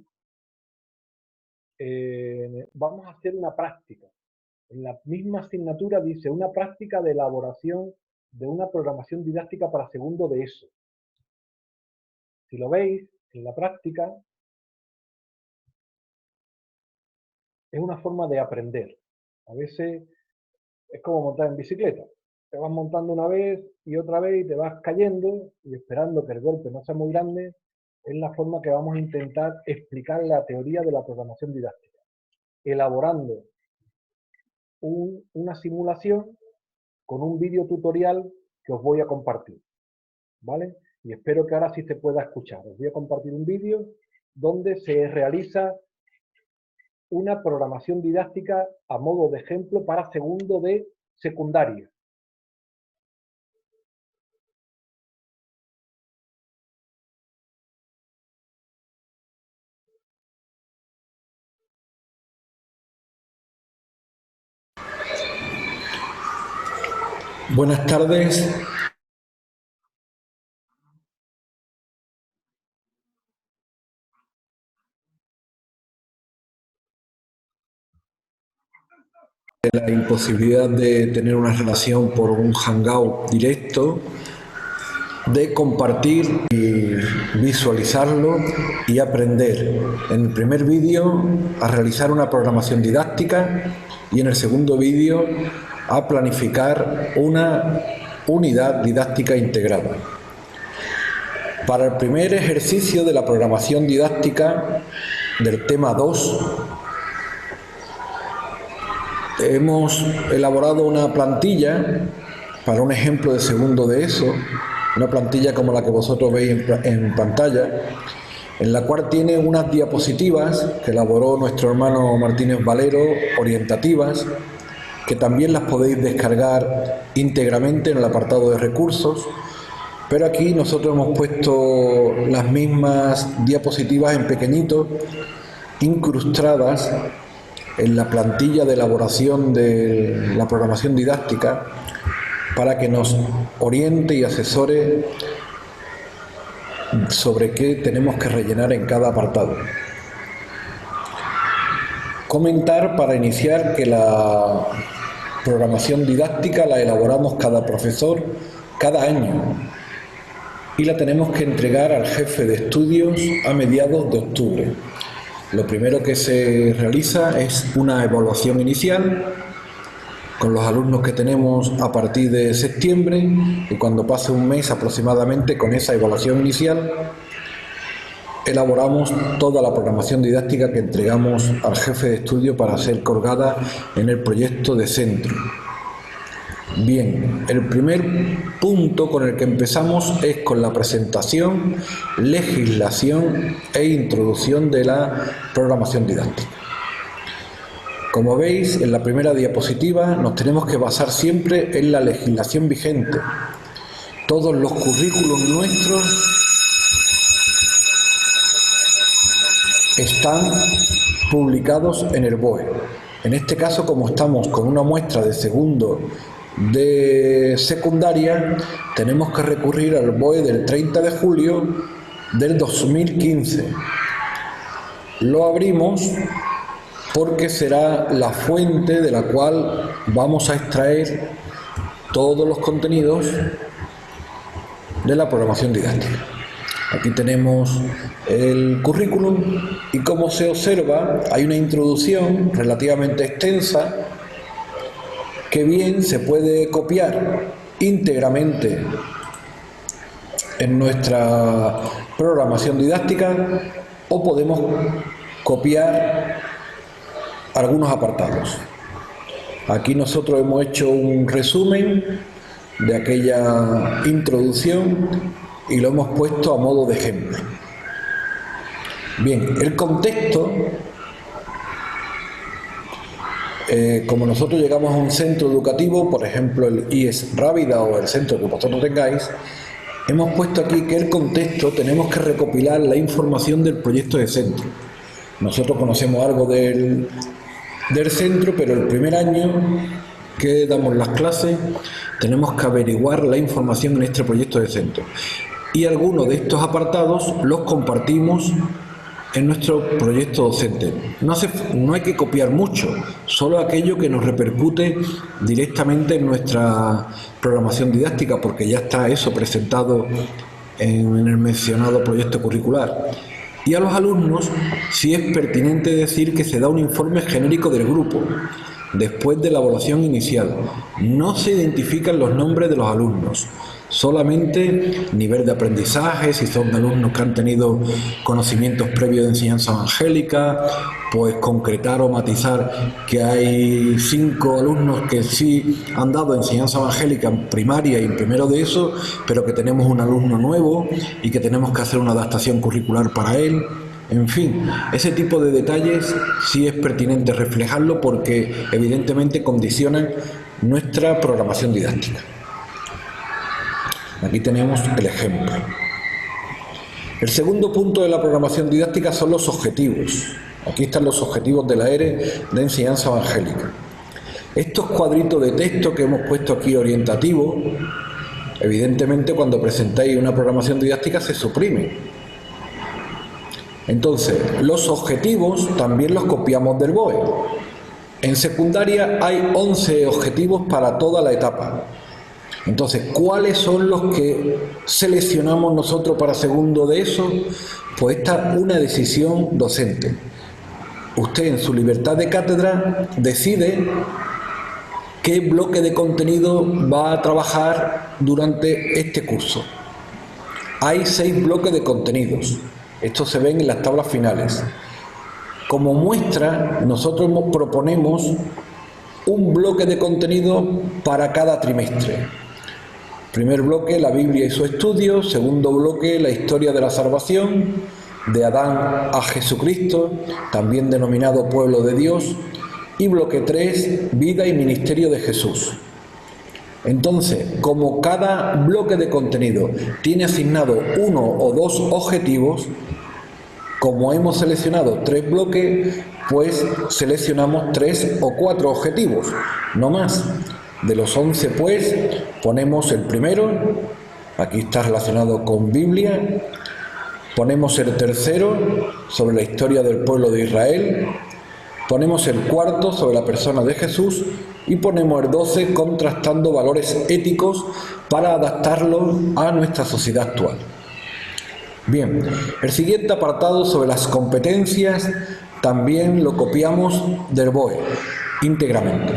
vamos a hacer una práctica. En la misma asignatura dice una práctica de elaboración de una programación didáctica para segundo de ESO. Si lo veis, en la práctica es una forma de aprender. A veces es como montar en bicicleta. Te vas montando una vez y otra vez y te vas cayendo y esperando que el golpe no sea muy grande. Es la forma que vamos a intentar explicar la teoría de la programación didáctica, elaborando una simulación con un vídeo tutorial que os voy a compartir, ¿vale? Y espero que ahora sí se pueda escuchar. Os voy a compartir un vídeo donde se realiza una programación didáctica a modo de ejemplo para segundo de secundaria. Buenas tardes. La imposibilidad de tener una relación por un hangout directo, de compartir y visualizarlo y aprender en el primer vídeo a realizar una programación didáctica y en el segundo vídeo a planificar una unidad didáctica integrada. Para el primer ejercicio de la programación didáctica del tema 2, hemos elaborado una plantilla para un ejemplo de segundo de ESO, una plantilla como la que vosotros veis en pantalla, en la cual tiene unas diapositivas que elaboró nuestro hermano Martínez Valero, orientativas, que también las podéis descargar íntegramente en el apartado de recursos, pero aquí nosotros hemos puesto las mismas diapositivas en pequeñito, incrustadas en la plantilla de elaboración de la programación didáctica, para que nos oriente y asesore sobre qué tenemos que rellenar en cada apartado. Comentar para iniciar que la programación didáctica la elaboramos cada profesor cada año y la tenemos que entregar al jefe de estudios a mediados de octubre. Lo primero que se realiza es una evaluación inicial con los alumnos que tenemos a partir de septiembre, y cuando pase un mes aproximadamente con esa evaluación inicial elaboramos toda la programación didáctica que entregamos al jefe de estudio para ser colgada en el proyecto de centro. Bien, el primer punto con el que empezamos es con la presentación, legislación e introducción de la programación didáctica. Como veis, en la primera diapositiva nos tenemos que basar siempre en la legislación vigente. Todos los currículos nuestros están publicados en el BOE. En este caso, como estamos con una muestra de segundo de secundaria, tenemos que recurrir al BOE del 30 de julio del 2015. lo abrimos porque será la fuente de la cual vamos a extraer todos los contenidos de la programación didáctica. Aquí tenemos el currículum y, como se observa, hay una introducción relativamente extensa que bien se puede copiar íntegramente en nuestra programación didáctica o podemos copiar algunos apartados. Aquí nosotros hemos hecho un resumen de aquella introducción y lo hemos puesto a modo de ejemplo. Bien, el contexto, como nosotros llegamos a un centro educativo, por ejemplo el IES Rábida o el centro que vosotros tengáis, hemos puesto aquí que el contexto tenemos que recopilar la información del proyecto de centro. Nosotros conocemos algo del centro, pero el primer año que damos las clases tenemos que averiguar la información en este proyecto de centro. Y algunos de estos apartados los compartimos en nuestro proyecto docente. No hay que copiar mucho, solo aquello que nos repercute directamente en nuestra programación didáctica, porque ya está eso presentado en el mencionado proyecto curricular. Y a los alumnos sí es pertinente decir que se da un informe genérico del grupo después de la evaluación inicial. No se identifican los nombres de los alumnos, solamente nivel de aprendizaje, si son alumnos que han tenido conocimientos previos de enseñanza evangélica, pues concretar o matizar que hay 5 alumnos que sí han dado enseñanza evangélica en primaria y en primero de eso, pero que tenemos un alumno nuevo y que tenemos que hacer una adaptación curricular para él. En fin, ese tipo de detalles sí es pertinente reflejarlo porque evidentemente condicionan nuestra programación didáctica. Aquí tenemos el ejemplo. El segundo punto de la programación didáctica son los objetivos. Aquí están los objetivos de la ERE de enseñanza evangélica. Estos cuadritos de texto que hemos puesto aquí orientativos, evidentemente cuando presentáis una programación didáctica se suprimen. Entonces, los objetivos también los copiamos del BOE. En secundaria hay 11 objetivos para toda la etapa. Entonces, ¿cuáles son los que seleccionamos nosotros para segundo de eso? Pues esta es una decisión docente. Usted, en su libertad de cátedra, decide qué bloque de contenido va a trabajar durante este curso. Hay 6 bloques de contenidos. Estos se ven en las tablas finales. Como muestra, nosotros proponemos un bloque de contenido para cada trimestre. Primer bloque, la Biblia y su estudio. Segundo bloque, la historia de la salvación, de Adán a Jesucristo, también denominado pueblo de Dios. Y bloque 3, vida y ministerio de Jesús. Entonces, como cada bloque de contenido tiene asignado 1 o 2 objetivos, como hemos seleccionado 3 bloques, pues seleccionamos 3 o 4 objetivos, no más. De los 11, pues, ponemos el primero, aquí está relacionado con Biblia, ponemos el tercero, sobre la historia del pueblo de Israel, ponemos el cuarto, sobre la persona de Jesús, y ponemos el 12, contrastando valores éticos para adaptarlos a nuestra sociedad actual. Bien, el siguiente apartado sobre las competencias también lo copiamos del BOE íntegramente.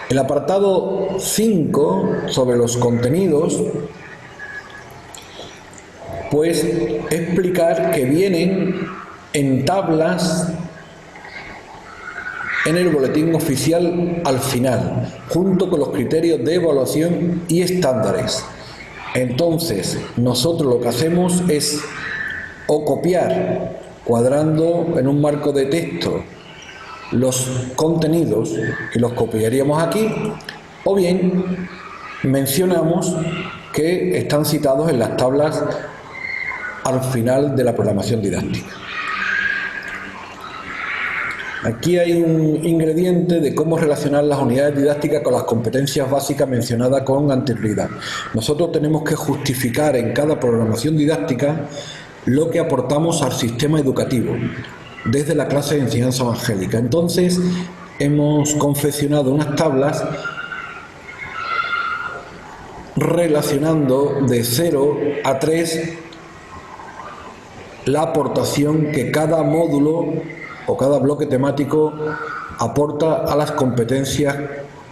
El apartado 5 sobre los contenidos, pues explicar que vienen en tablas en el boletín oficial al final, junto con los criterios de evaluación y estándares. Entonces, nosotros lo que hacemos es o copiar, cuadrando en un marco de texto, los contenidos, que los copiaríamos aquí, o bien mencionamos que están citados en las tablas al final de la programación didáctica. Aquí hay un ingrediente de cómo relacionar las unidades didácticas con las competencias básicas mencionadas con anterioridad. Nosotros tenemos que justificar en cada programación didáctica lo que aportamos al sistema educativo desde la clase de enseñanza evangélica. Entonces, hemos confeccionado unas tablas relacionando de 0 a 3 la aportación que cada módulo o cada bloque temático aporta a las competencias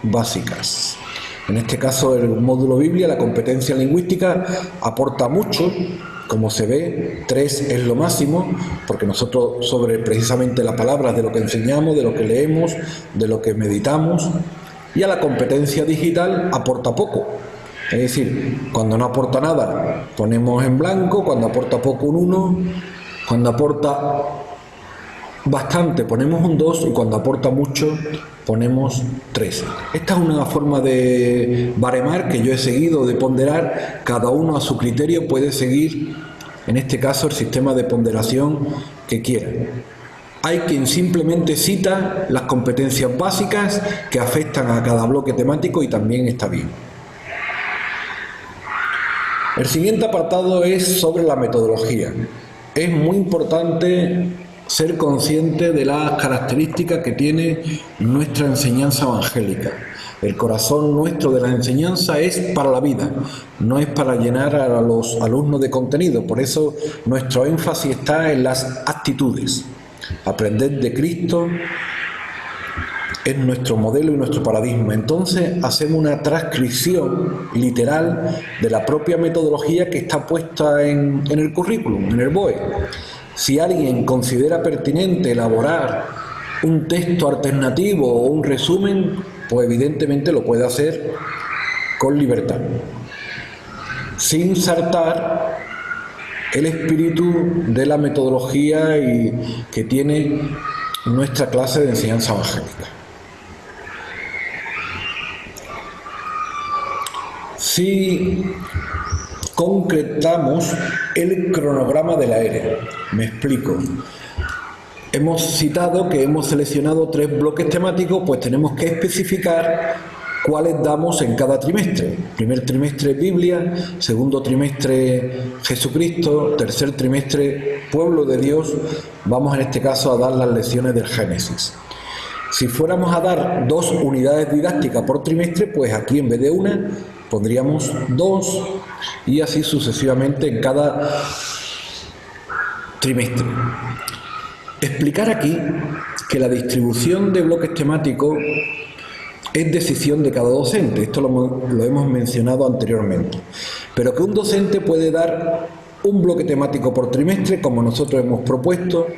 básicas. En este caso, el módulo Biblia, la competencia lingüística, aporta mucho. Como se ve, 3 es lo máximo, porque nosotros sobre precisamente la palabra de lo que enseñamos, de lo que leemos, de lo que meditamos, y a la competencia digital aporta poco. Es decir, cuando no aporta nada ponemos en blanco, cuando aporta poco un 1, cuando aporta bastante ponemos un 2 y cuando aporta mucho ponemos 3. Esta es una forma de baremar que yo he seguido, de ponderar. Cada uno a su criterio puede seguir, en este caso, el sistema de ponderación que quiera. Hay quien simplemente cita las competencias básicas que afectan a cada bloque temático y también está bien. El siguiente apartado es sobre la metodología. Es muy importante ser consciente de las características que tiene nuestra enseñanza evangélica. El corazón nuestro de la enseñanza es para la vida, no es para llenar a los alumnos de contenido. Por eso nuestro énfasis está en las actitudes. Aprender de Cristo es nuestro modelo y nuestro paradigma. Entonces hacemos una transcripción literal de la propia metodología que está puesta en el currículum, en el BOE. Si alguien considera pertinente elaborar un texto alternativo o un resumen, pues evidentemente lo puede hacer con libertad, sin saltar el espíritu de la metodología que tiene nuestra clase de enseñanza evangélica. Si concretamos el cronograma de la ERE, me explico. Hemos citado que hemos seleccionado 3 bloques temáticos, pues tenemos que especificar cuáles damos en cada trimestre. Primer trimestre Biblia, segundo trimestre Jesucristo, tercer trimestre Pueblo de Dios. Vamos en este caso a dar las lecciones del Génesis. Si fuéramos a dar 2 unidades didácticas por trimestre, pues aquí en vez de 1 pondríamos 2 y así sucesivamente en cada trimestre. Explicar aquí que la distribución de bloques temáticos es decisión de cada docente. Esto lo hemos mencionado anteriormente. Pero que un docente puede dar un bloque temático por trimestre, como nosotros hemos propuesto,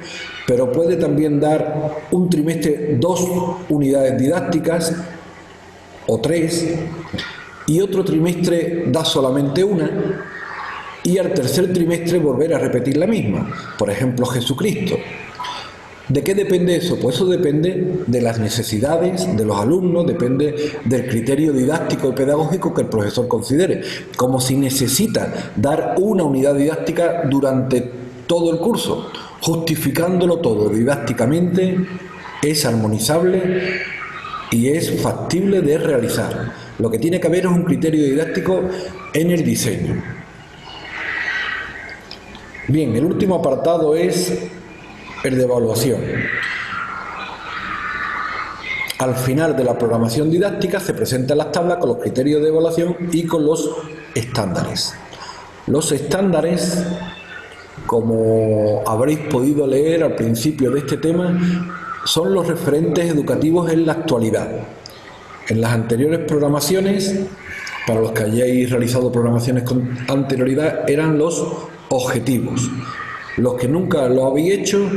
pero puede también dar un trimestre 2 unidades didácticas o 3, y otro trimestre da solamente 1, y al tercer trimestre volver a repetir la misma. Por ejemplo, Jesucristo. ¿De qué depende eso? Pues eso depende de las necesidades de los alumnos, depende del criterio didáctico y pedagógico que el profesor considere. Como si necesita dar una unidad didáctica durante todo el curso, justificándolo todo didácticamente, es armonizable y es factible de realizar. Lo que tiene que haber es un criterio didáctico en el diseño. Bien, el último apartado es el de evaluación. Al final de la programación didáctica se presentan las tablas con los criterios de evaluación y con los estándares. Los estándares, como habréis podido leer al principio de este tema, son los referentes educativos en la actualidad. En las anteriores programaciones, para los que hayáis realizado programaciones con anterioridad, eran los objetivos. Los que nunca lo habéis hecho,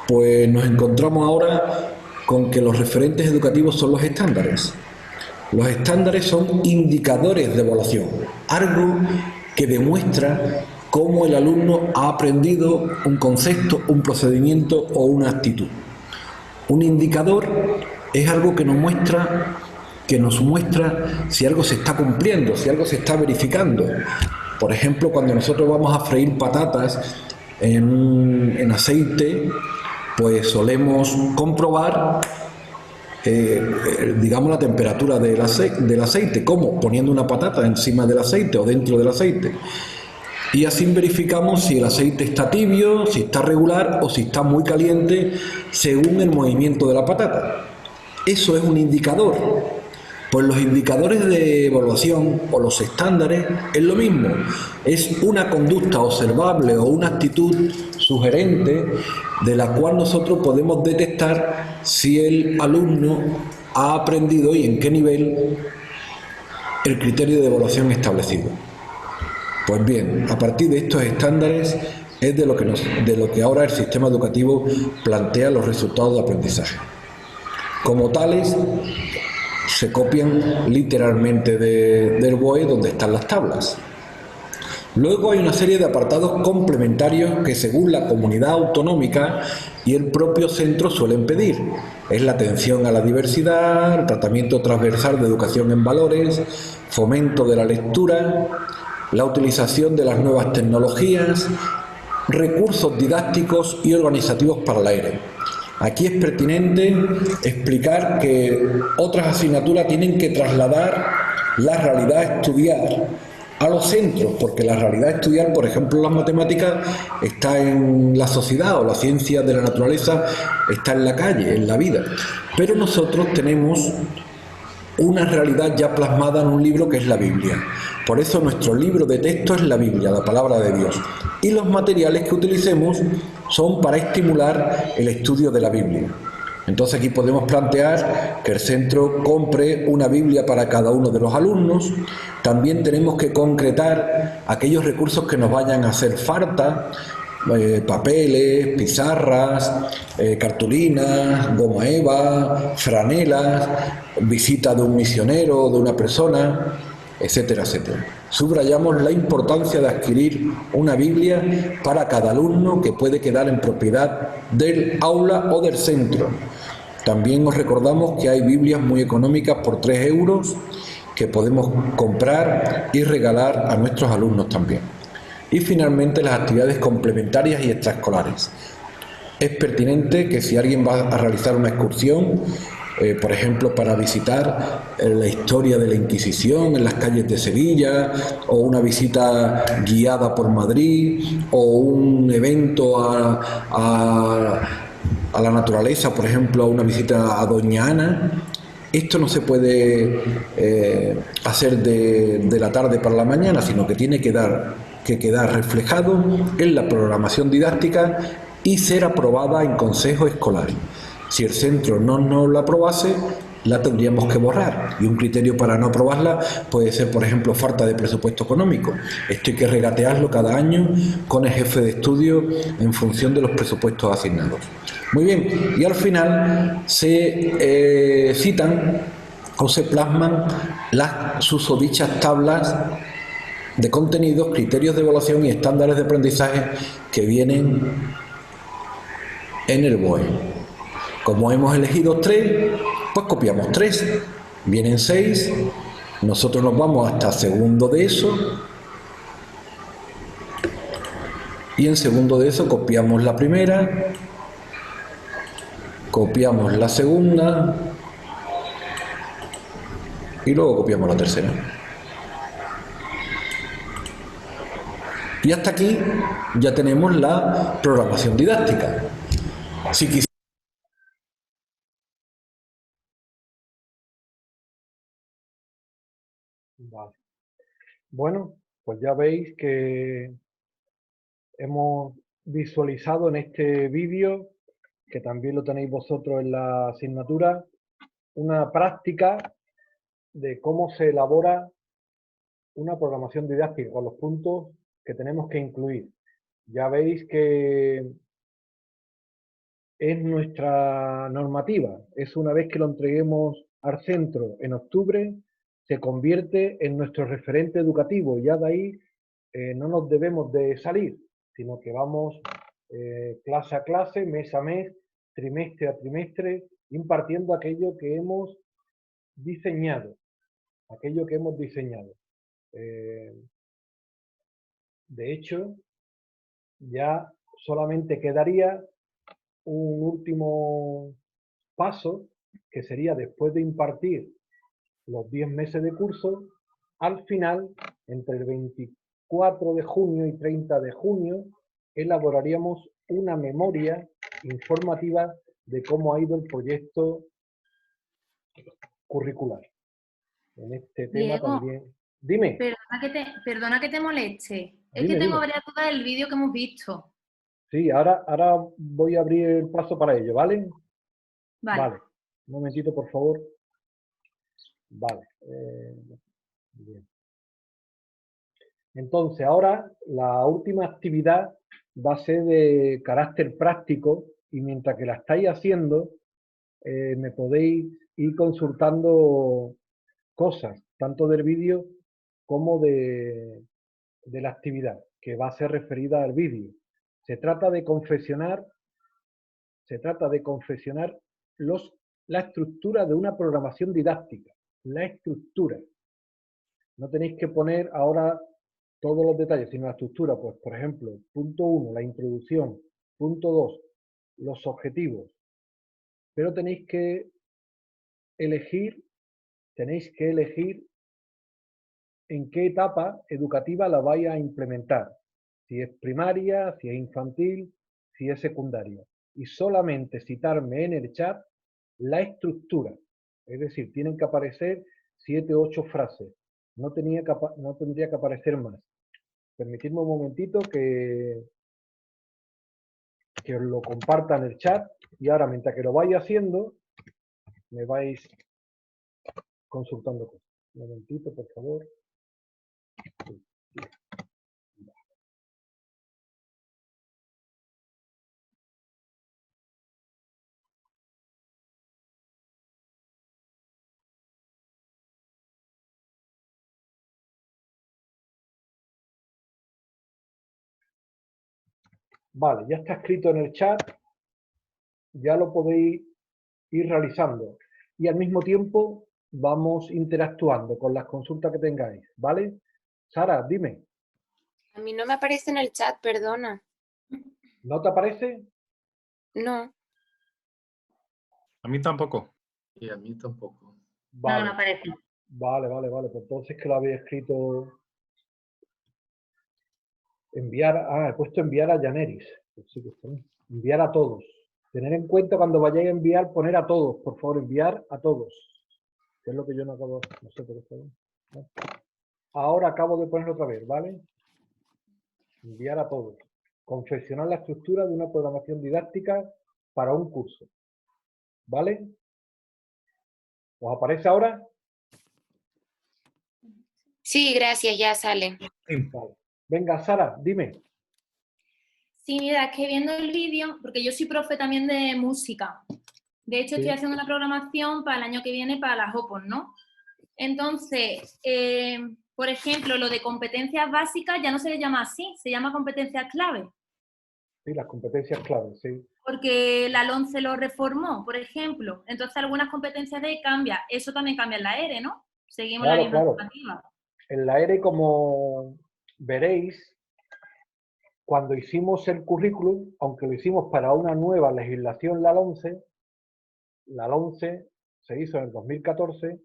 pues nos encontramos ahora con que los referentes educativos son los estándares. Los estándares son indicadores de evaluación, algo que demuestra cómo el alumno ha aprendido un concepto, un procedimiento o una actitud. Un indicador es algo que nos muestra si algo se está cumpliendo, si algo se está verificando. Por ejemplo, cuando nosotros vamos a freír patatas en aceite, pues solemos comprobar digamos la temperatura del aceite. ¿Cómo? Poniendo una patata encima del aceite o dentro del aceite. Y así verificamos si el aceite está tibio, si está regular o si está muy caliente según el movimiento de la patata. Eso es un indicador. Pues los indicadores de evaluación o los estándares es lo mismo. Es una conducta observable o una actitud sugerente de la cual nosotros podemos detectar si el alumno ha aprendido y en qué nivel el criterio de evaluación establecido. Pues bien, a partir de estos estándares es de lo que ahora el sistema educativo plantea los resultados de aprendizaje. Como tales, se copian literalmente del BOE donde están las tablas. Luego hay una serie de apartados complementarios que según la comunidad autonómica y el propio centro suelen pedir. Es la atención a la diversidad, el tratamiento transversal de educación en valores, fomento de la lectura, la utilización de las nuevas tecnologías, recursos didácticos y organizativos para la ERE. Aquí es pertinente explicar que otras asignaturas tienen que trasladar la realidad a estudiar a los centros, porque la realidad a estudiar, por ejemplo, las matemáticas, está en la sociedad, o la ciencia de la naturaleza está en la calle, en la vida. Pero nosotros tenemos una realidad ya plasmada en un libro que es la Biblia. Por eso nuestro libro de texto es la Biblia, la palabra de Dios. Y los materiales que utilicemos son para estimular el estudio de la Biblia. Entonces aquí podemos plantear que el centro compre una Biblia para cada uno de los alumnos. También tenemos que concretar aquellos recursos que nos vayan a hacer falta, papeles, pizarras, cartulinas, goma eva, franelas, visita de un misionero o de una persona, etcétera, etcétera. Subrayamos la importancia de adquirir una Biblia para cada alumno que puede quedar en propiedad del aula o del centro. También os recordamos que hay Biblias muy económicas por 3 euros que podemos comprar y regalar a nuestros alumnos también. Y finalmente las actividades complementarias y extraescolares. Es pertinente que si alguien va a realizar una excursión, por ejemplo, para visitar la historia de la Inquisición en las calles de Sevilla, o una visita guiada por Madrid, o un evento a la naturaleza, por ejemplo, a una visita a Doña Ana, esto no se puede hacer de la tarde para la mañana, sino que tiene que quedar reflejado en la programación didáctica y ser aprobada en consejo escolar. Si el centro no la aprobase, la tendríamos que borrar. Y un criterio para no aprobarla puede ser, por ejemplo, falta de presupuesto económico. Esto hay que regatearlo cada año con el jefe de estudio en función de los presupuestos asignados. Muy bien, y al final se citan o se plasman las susodichas tablas de contenidos, criterios de evaluación y estándares de aprendizaje que vienen en el BOE. Como hemos elegido 3, pues copiamos 3. Vienen 6, nosotros nos vamos hasta segundo de eso, y en segundo de eso copiamos la primera, copiamos la segunda y luego copiamos la tercera. Y hasta aquí ya tenemos la programación didáctica. Si Vale. Bueno, pues ya veis que hemos visualizado en este vídeo, que también lo tenéis vosotros en la asignatura, una práctica de cómo se elabora una programación didáctica con los puntos que tenemos que incluir. Ya veis que es nuestra normativa, es una vez que lo entreguemos al centro en octubre, se convierte en nuestro referente educativo y ya de ahí no nos debemos de salir, sino que vamos clase a clase, mes a mes, trimestre a trimestre, impartiendo aquello que hemos diseñado, de hecho, ya solamente quedaría un último paso, que sería después de impartir los 10 meses de curso, al final, entre el 24 de junio y 30 de junio, elaboraríamos una memoria informativa de cómo ha ido el proyecto curricular. En este tema Diego, también. Dime. Perdona que te moleste. Es Dime, que tengo dime. varias dudas del vídeo que hemos visto. Sí, ahora voy a abrir el paso para ello, ¿vale? Vale. Un momentito, por favor. Vale. Bien. Entonces, ahora la última actividad va a ser de carácter práctico y mientras que la estáis haciendo, me podéis ir consultando cosas, tanto del vídeo como de la actividad, que va a ser referida al vídeo. Se trata de confeccionar la estructura de una programación didáctica. La estructura. No tenéis que poner ahora todos los detalles, sino la estructura. Pues, por ejemplo, punto 1, la introducción. Punto 2, los objetivos. Pero tenéis que elegir en qué etapa educativa la vais a implementar. Si es primaria, si es infantil, si es secundaria. Y solamente citarme en el chat la estructura. Es decir, tienen que aparecer 7 o 8 frases. No tendría que aparecer más. Permitidme un momentito que os lo comparta en el chat. Y ahora, mientras que lo vais haciendo, me vais consultando cosas. Un momentito, por favor. Vale, ya está escrito en el chat. Ya lo podéis ir realizando. Y al mismo tiempo vamos interactuando con las consultas que tengáis. ¿Vale? Sara, dime. A mí no me aparece en el chat, perdona. ¿No te aparece? No. A mí tampoco. Y a mí tampoco. Vale. No aparece. Vale. Pues entonces que lo habéis escrito. Enviar. He puesto enviar a Yaneris. Pues sí que está bien. Enviar a todos. Tener en cuenta cuando vayáis a enviar, poner a todos. Por favor, enviar a todos. Que es lo que yo no acabo. No sé por qué está bien. ¿No? Ahora acabo de ponerlo otra vez, ¿vale? Enviar a todos. Confeccionar la estructura de una programación didáctica para un curso. ¿Vale? ¿Os aparece ahora? Sí, gracias, ya sale. Vale. Venga, Sara, dime. Sí, mira, es que viendo el vídeo, porque yo soy profe también de música. De hecho, estoy haciendo una programación para el año que viene para las OPOS, ¿no? Entonces, por ejemplo, lo de competencias básicas ya no se le llama así, se llama competencias clave. Sí, las competencias claves, sí. Porque la LOMCE lo reformó, por ejemplo. Entonces, algunas competencias de cambia. Eso también cambia en la ERE, ¿no? Seguimos la misma normativa. En la ERE, como veréis, cuando hicimos el currículum, aunque lo hicimos para una nueva legislación, la LOMCE se hizo en el 2014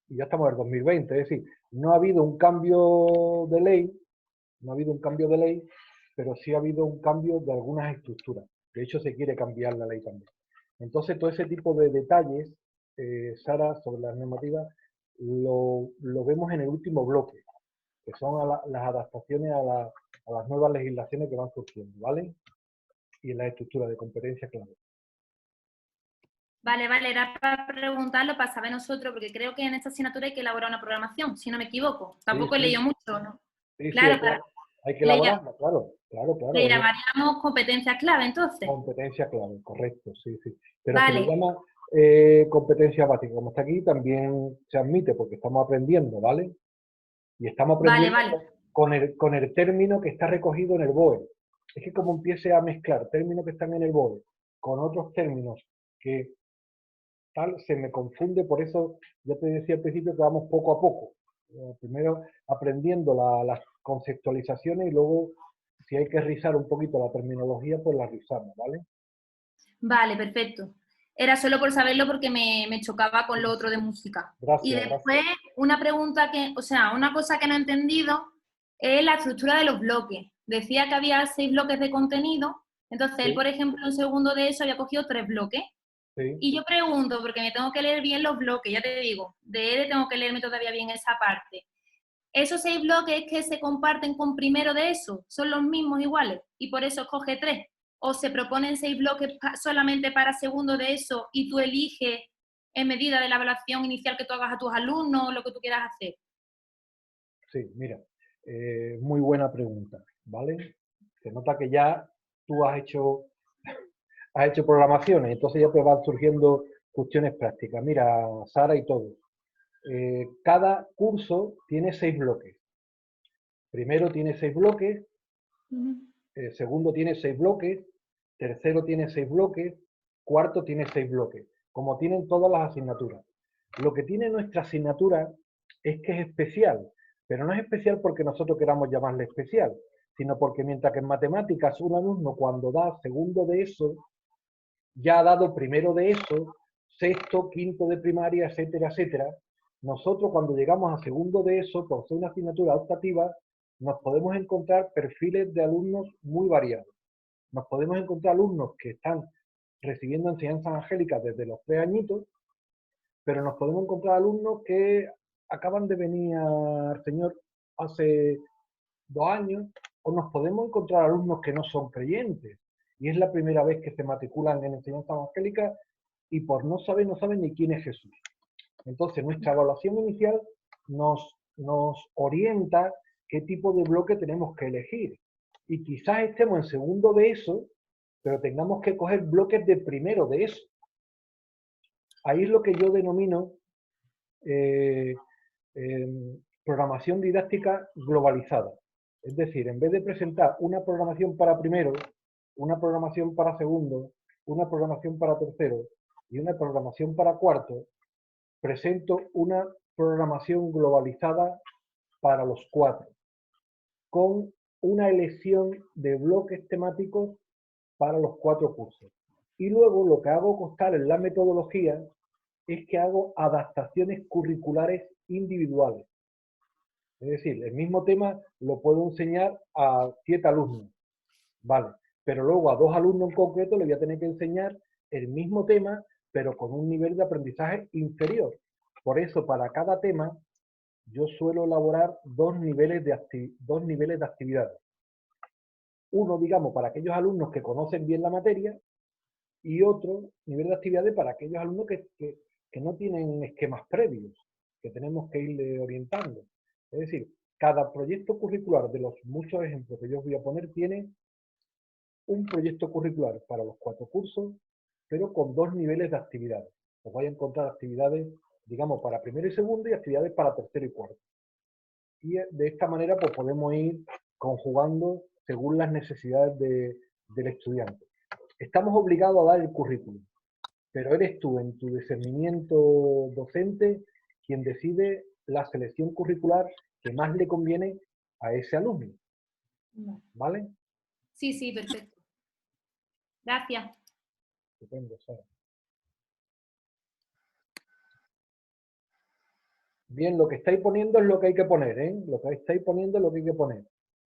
y ya estamos en el 2020. Es decir, no ha habido un cambio de ley, pero sí ha habido un cambio de algunas estructuras. De hecho, se quiere cambiar la ley también. Entonces, todo ese tipo de detalles, Sara, sobre las normativas, lo vemos en el último bloque, que son las adaptaciones a las nuevas legislaciones que van surgiendo, ¿vale? Y en la estructura de competencia clave. Vale, era para preguntarlo, para saber nosotros, porque creo que en esta asignatura hay que elaborar una programación, si no me equivoco. Tampoco he leído mucho, ¿no? Sí, claro, hay que elaborarla, claro. Le llamaríamos competencia clave, entonces. Competencia clave, correcto, sí. Pero vale. se le llama competencia básica. Como está aquí, también se admite, porque estamos aprendiendo, ¿vale? Y estamos aprendiendo con el término que está recogido en el BOE. Es que como empiece a mezclar términos que están en el BOE con otros términos que tal, se me confunde, por eso ya te decía al principio que vamos poco a poco. Primero aprendiendo las conceptualizaciones y luego, si hay que rizar un poquito la terminología, pues la rizamos, ¿vale? Vale, perfecto. Era solo por saberlo porque me chocaba con lo otro de música. Gracias, Y después, una pregunta que, o sea, una cosa que no he entendido es la estructura de los bloques. Decía que había 6 bloques de contenido, entonces él, Sí. por ejemplo, en segundo de eso había cogido 3 bloques. Sí. Y yo pregunto, porque me tengo que leer bien los bloques, ya te digo, de él tengo que leerme todavía bien esa parte. ¿Esos 6 bloques que se comparten con primero de eso son los mismos iguales y por eso escoge 3? ¿O se proponen 6 bloques solamente para segundo de eso y tú eliges en medida de la evaluación inicial que tú hagas a tus alumnos lo que tú quieras hacer? Sí, mira, muy buena pregunta, ¿vale? Se nota que ya tú has hecho programaciones, entonces ya te van surgiendo cuestiones prácticas. Mira, Sara y todos. Cada curso tiene 6 bloques. Primero tiene 6 bloques, segundo tiene 6 bloques, tercero tiene 6 bloques, cuarto tiene 6 bloques, como tienen todas las asignaturas. Lo que tiene nuestra asignatura es que es especial, pero no es especial porque nosotros queramos llamarle especial, sino porque mientras que en matemáticas un alumno cuando da segundo de eso, ya ha dado primero de eso, sexto, quinto de primaria, etcétera, etcétera, nosotros cuando llegamos a segundo de eso, por ser una asignatura optativa, nos podemos encontrar perfiles de alumnos muy variados. Nos podemos encontrar alumnos que están recibiendo enseñanzas angélicas desde los 3 añitos, pero nos podemos encontrar alumnos que acaban de venir al Señor hace 2 años, o nos podemos encontrar alumnos que no son creyentes, y es la primera vez que se matriculan en enseñanza evangélica y por no saben ni quién es Jesús. Entonces, nuestra evaluación inicial nos orienta qué tipo de bloque tenemos que elegir. Y quizás estemos en segundo de eso, pero tengamos que coger bloques de primero de eso. Ahí es lo que yo denomino programación didáctica globalizada. Es decir, en vez de presentar una programación para primero, una programación para segundo, una programación para tercero y una programación para cuarto, presento una programación globalizada para los 4, con una elección de bloques temáticos para los 4 cursos. Y luego lo que hago constar en la metodología es que hago adaptaciones curriculares individuales. Es decir, el mismo tema lo puedo enseñar a 7 alumnos, ¿vale? Pero luego a 2 alumnos en concreto le voy a tener que enseñar el mismo tema, pero con un nivel de aprendizaje inferior. Por eso, para cada tema, yo suelo elaborar 2 niveles de actividades. Uno, digamos, para aquellos alumnos que conocen bien la materia, y otro nivel de actividades para aquellos alumnos que no tienen esquemas previos, que tenemos que irle orientando. Es decir, cada proyecto curricular de los muchos ejemplos que yo os voy a poner tiene un proyecto curricular para los 4 cursos, pero con 2 niveles de actividades. Os vais a encontrar actividades, digamos, para primero y segundo y actividades para tercero y cuarto. Y de esta manera pues podemos ir conjugando según las necesidades del estudiante. Estamos obligados a dar el currículum, pero eres tú en tu discernimiento docente quien decide la selección curricular que más le conviene a ese alumno. ¿Vale? Sí, sí, perfecto. Gracias. Estupendo, Sara. Bien, lo que estáis poniendo es lo que hay que poner, ¿eh? Lo que estáis poniendo es lo que hay que poner.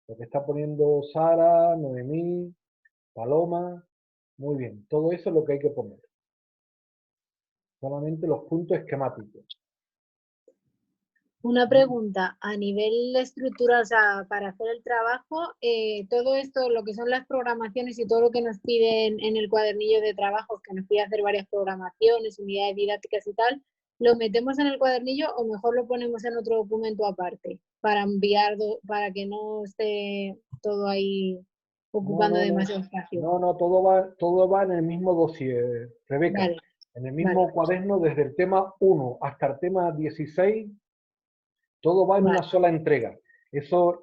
Lo que está poniendo Sara, Noemí, Paloma, muy bien. Todo eso es lo que hay que poner. Solamente los puntos esquemáticos. Una pregunta, a nivel estructural, o sea, para hacer el trabajo, todo esto, lo que son las programaciones y todo lo que nos piden en el cuadernillo de trabajo, que nos pide hacer varias programaciones, unidades didácticas y tal, ¿lo metemos en el cuadernillo o mejor lo ponemos en otro documento aparte para enviar, para que no esté todo ahí ocupando demasiado espacio? No, todo va en el mismo dossier, Rebeca. Vale, En el mismo cuaderno, desde el tema 1 hasta el tema 16, todo va en una sola entrega. Eso,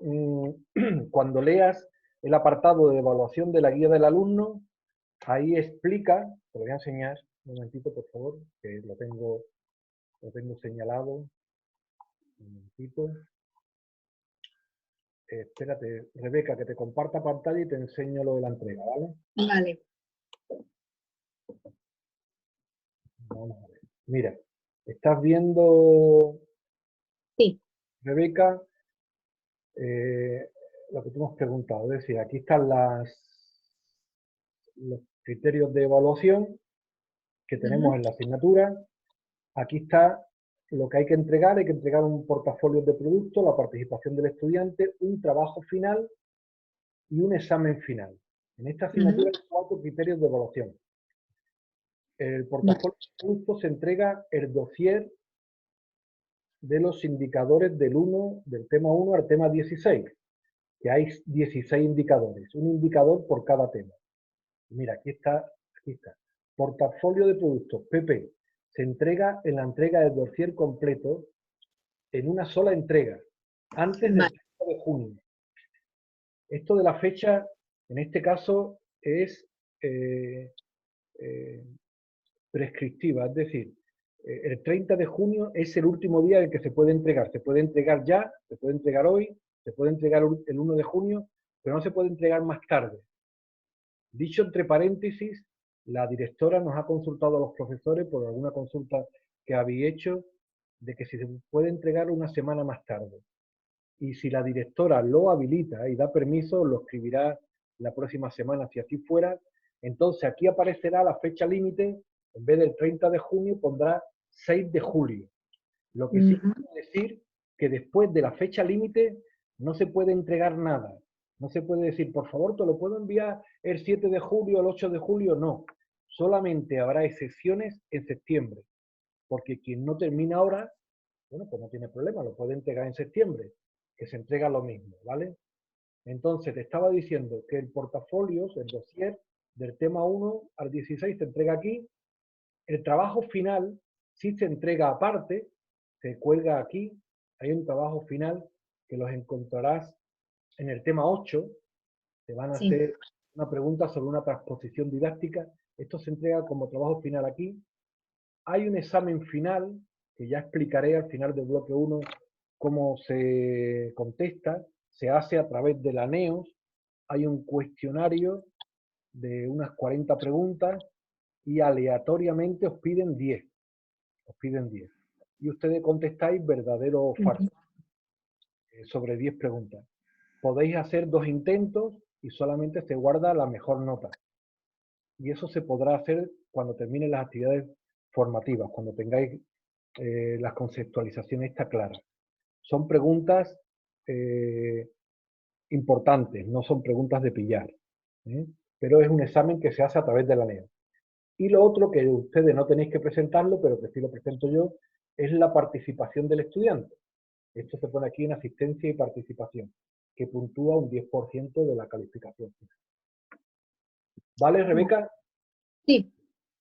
cuando leas el apartado de evaluación de la guía del alumno, ahí explica, te lo voy a enseñar, un momentito por favor, que lo tengo señalado. Un momentito. Espérate, Rebeca, que te comparta pantalla y te enseño lo de la entrega, ¿vale? Vale. Vamos a ver. Mira, estás viendo, Sí. Rebeca, lo que te hemos preguntado. Es decir, aquí están los criterios de evaluación que tenemos en la asignatura. Aquí está lo que hay que entregar un portafolio de producto, la participación del estudiante, un trabajo final y un examen final. En esta asignatura hay 4 criterios de evaluación. El portafolio de producto se entrega el dossier de los indicadores del tema 1 al tema 16, que hay 16 indicadores, un indicador por cada tema. Mira, aquí está. Portafolio de productos, PP, se entrega en la entrega del dossier completo en una sola entrega, antes del 30 de junio. Esto de la fecha, en este caso, es prescriptiva, es decir, el 30 de junio es el último día en el que se puede entregar. Se puede entregar ya, se puede entregar hoy, se puede entregar el 1 de junio, pero no se puede entregar más tarde. Dicho entre paréntesis, la directora nos ha consultado a los profesores por alguna consulta que habéis hecho, de que si se puede entregar una semana más tarde. Y si la directora lo habilita y da permiso, lo escribirá la próxima semana, si así fuera. Entonces aquí aparecerá la fecha límite, en vez del 30 de junio pondrá 6 de julio. Lo que sí quiere decir que después de la fecha límite no se puede entregar nada. No se puede decir, por favor, te lo puedo enviar el 7 de julio, el 8 de julio, no. Solamente habrá excepciones en septiembre. Porque quien no termina ahora, bueno, pues no tiene problema, lo puede entregar en septiembre, que se entrega lo mismo, ¿vale? Entonces, te estaba diciendo que el portafolio, el dossier, del tema 1 al 16 se entrega aquí. El trabajo final sí se entrega aparte, se cuelga aquí. Hay un trabajo final que los encontrarás en el tema 8. Te van a hacer una pregunta sobre una transposición didáctica. Esto se entrega como trabajo final aquí. Hay un examen final, que ya explicaré al final del bloque 1 cómo se contesta. Se hace a través de la NEOS. Hay un cuestionario de unas 40 preguntas y aleatoriamente os piden 10. Os piden 10. Y ustedes contestáis verdadero o falso sobre 10 preguntas. Podéis hacer 2 intentos y solamente se guarda la mejor nota. Y eso se podrá hacer cuando terminen las actividades formativas, cuando tengáis las conceptualizaciones estas claras. Son preguntas importantes, no son preguntas de pillar. Pero es un examen que se hace a través de la NEO. Y lo otro, que ustedes no tenéis que presentarlo, pero que sí lo presento yo, es la participación del estudiante. Esto se pone aquí en asistencia y participación, que puntúa un 10% de la calificación. ¿Vale, Rebeca? Sí,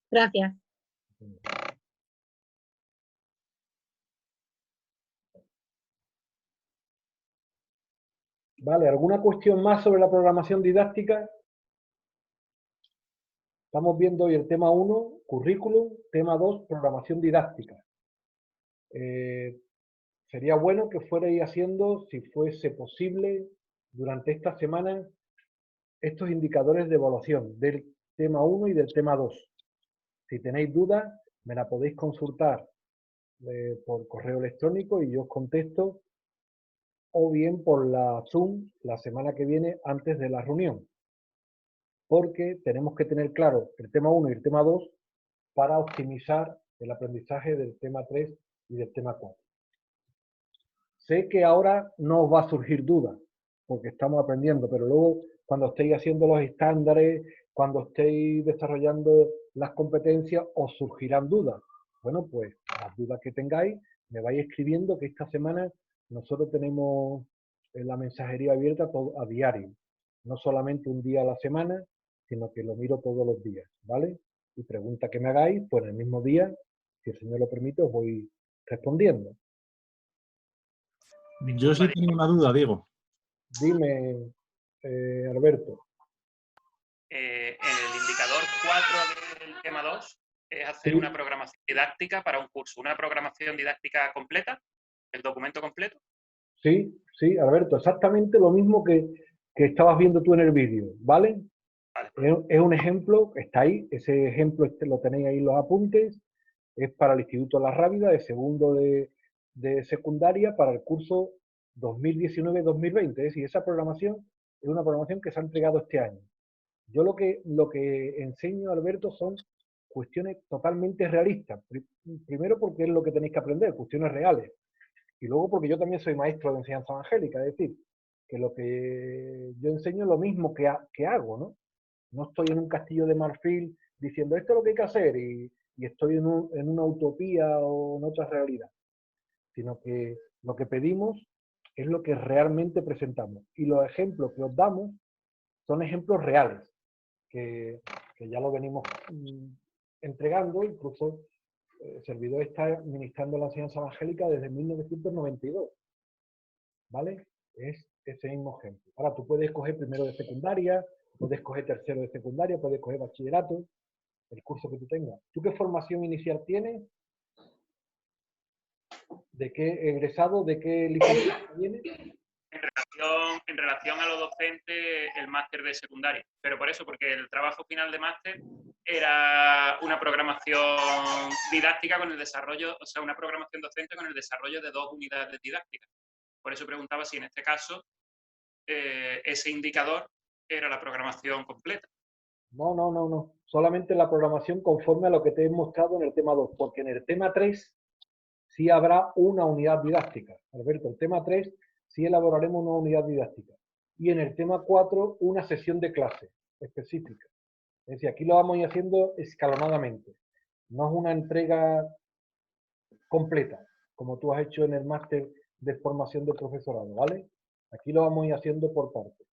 gracias. Vale, ¿alguna cuestión más sobre la programación didáctica? Estamos viendo hoy el tema 1, currículum, tema 2, programación didáctica. Sería bueno que fuerais haciendo, si fuese posible, durante esta semana, estos indicadores de evaluación del tema 1 y del tema 2. Si tenéis dudas, me la podéis consultar por correo electrónico y yo os contesto, o bien por la Zoom la semana que viene antes de la reunión. Porque tenemos que tener claro el tema 1 y el tema 2 para optimizar el aprendizaje del tema 3 y del tema 4. Sé que ahora no os va a surgir duda, porque estamos aprendiendo, pero luego cuando estéis haciendo los estándares, cuando estéis desarrollando las competencias, os surgirán dudas. Bueno, pues las dudas que tengáis, me vais escribiendo, que esta semana nosotros tenemos la mensajería abierta a diario. No solamente un día a la semana, sino que lo miro todos los días, ¿vale? Y pregunta que me hagáis, pues en el mismo día, si el Señor lo permite, os voy respondiendo. Yo sí tengo una duda, Diego. Dime, Alberto. En el indicador 4 del tema 2 es hacer una programación didáctica para un curso. ¿Una programación didáctica completa? ¿El documento completo? Sí, sí, Alberto, exactamente lo mismo que estabas viendo tú en el vídeo, ¿vale? Es un ejemplo, está ahí, ese ejemplo lo tenéis ahí en los apuntes, es para el Instituto La Rábida de segundo de secundaria para el curso 2019-2020. Es decir, esa programación es una programación que se ha entregado este año. Yo lo que enseño, Alberto, son cuestiones totalmente realistas. Primero porque es lo que tenéis que aprender, cuestiones reales. Y luego porque yo también soy maestro de enseñanza evangélica, es decir, que lo que yo enseño es lo mismo que hago, ¿no? No estoy en un castillo de marfil diciendo esto es lo que hay que hacer y estoy en una utopía o en otra realidad, sino que lo que pedimos es lo que realmente presentamos. Y los ejemplos que os damos son ejemplos reales, que ya lo venimos entregando, incluso el servidor está ministrando la enseñanza evangélica desde 1992, ¿vale? Es ese mismo ejemplo. Ahora tú puedes escoger primero de secundaria, puedes escoger tercero de secundaria, puedes escoger bachillerato, el curso que tú tengas. ¿Tú qué formación inicial tienes? ¿De qué egresado? ¿De qué licenciatura tienes? En relación a los docentes, el máster de secundaria. Pero por eso, porque el trabajo final de máster era una programación didáctica con el desarrollo, o sea, una programación docente con el desarrollo de 2 unidades didácticas. Por eso preguntaba si en este caso ese indicador era la programación completa. No. Solamente la programación conforme a lo que te he mostrado en el tema 2, porque en el tema 3 sí habrá una unidad didáctica. Alberto, el tema 3 sí elaboraremos una unidad didáctica. Y en el tema 4 una sesión de clase específica. Es decir, aquí lo vamos a ir haciendo escalonadamente. No es una entrega completa, como tú has hecho en el máster de formación de profesorado, ¿vale? Aquí lo vamos a ir haciendo por partes.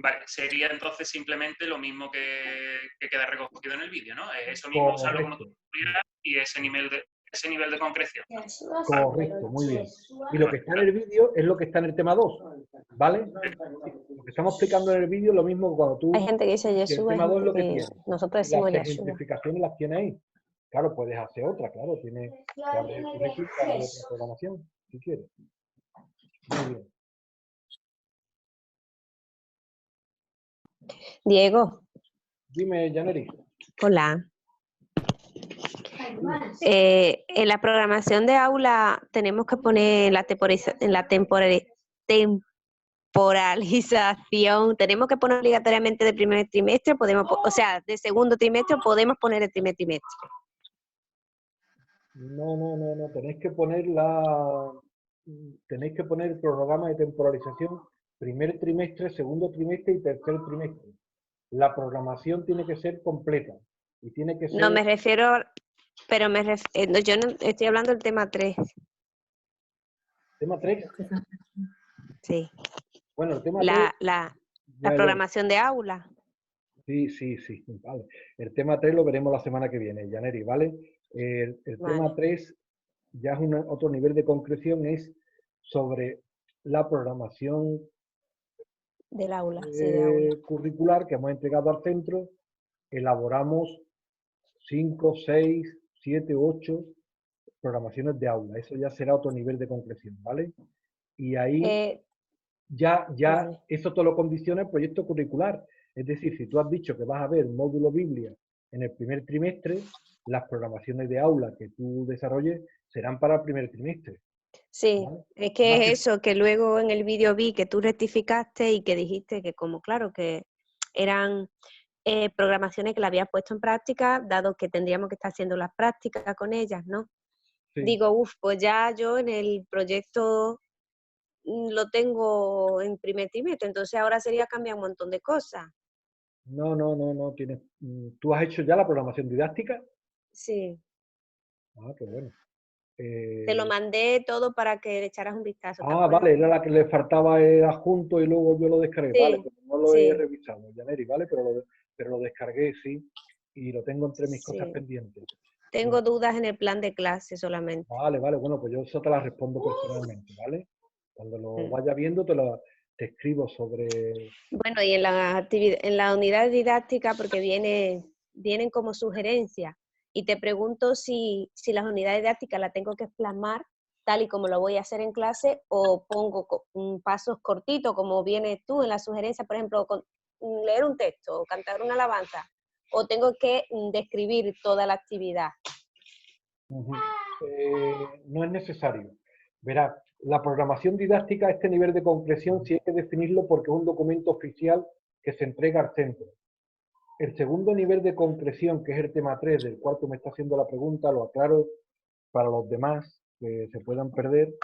Vale, sería entonces simplemente lo mismo que queda recogido en el vídeo, ¿no? Eso mismo, usarlo como tú quieras y ese nivel de concreción. Correcto, muy bien. Y lo que está en el vídeo es lo que está en el tema 2, ¿vale? Lo que estamos explicando en el vídeo es lo mismo que cuando tú... Hay gente que dice Yeshua, el tema 2 es lo que que tiene. nosotros Y las decimos Yeshua. ejemplificaciones las tiene ahí. Claro, puedes hacer otra, claro. Tienes que abrir el currículum y abrir otra programación, si quieres. Muy bien. Diego. Dime, Yaneri. Hola. En la programación de aula tenemos que poner temporalización, tenemos que poner obligatoriamente de primer trimestre, o sea, de segundo trimestre, podemos poner el primer trimestre. No, tenéis que poner el programa de temporalización primer trimestre, segundo trimestre y tercer trimestre. La programación tiene que ser completa y tiene que ser... No, me refiero, pero yo no estoy hablando del tema 3. ¿Tema 3? Sí. Bueno, el tema 3... La programación de aula. Sí, vale. El tema 3 lo veremos la semana que viene, Yaneri, ¿vale? El Vale. tema 3 ya es otro nivel de concreción, es sobre la programación del aula, curricular que hemos entregado al centro. Elaboramos 5, 6, 7, 8 programaciones de aula. Eso ya será otro nivel de concreción, ¿vale? Y ahí vale. Eso todo lo condiciona el proyecto curricular. Es decir, si tú has dicho que vas a ver módulo Biblia en el primer trimestre, las programaciones de aula que tú desarrolles serán para el primer trimestre. Sí, ¿vale? Es que es eso, que luego en el vídeo vi que tú rectificaste y que dijiste que como claro que eran programaciones que la habías puesto en práctica, dado que tendríamos que estar haciendo las prácticas con ellas, ¿no? Sí. Digo, pues ya yo en el proyecto lo tengo en primer trimestre, entonces ahora sería cambiar un montón de cosas. No, tienes... ¿Tú has hecho ya la programación didáctica? Sí. Ah, qué bueno. Te lo mandé todo para que le echaras un vistazo. Vale, era la que le faltaba el adjunto y luego yo lo descargué. Sí, vale, pero no lo he revisado, Yaneri, ¿vale? Pero lo descargué, sí, y lo tengo entre mis cosas pendientes. Tengo dudas en el plan de clase solamente. Vale, bueno, pues yo eso te las respondo personalmente, ¿vale? Cuando lo vaya viendo te escribo sobre... Bueno, y en la unidad didáctica, porque vienen como sugerencias, y te pregunto si las unidades didácticas las tengo que plasmar tal y como lo voy a hacer en clase, o pongo pasos cortitos, como vienes tú en la sugerencia, por ejemplo, leer un texto o cantar una alabanza, o tengo que describir toda la actividad. No es necesario. Verá, la programación didáctica, este nivel de concreción, sí hay que definirlo porque es un documento oficial que se entrega al centro. El segundo nivel de concreción, que es el tema 3, del cual tú me estás haciendo la pregunta, lo aclaro para los demás que se puedan perder.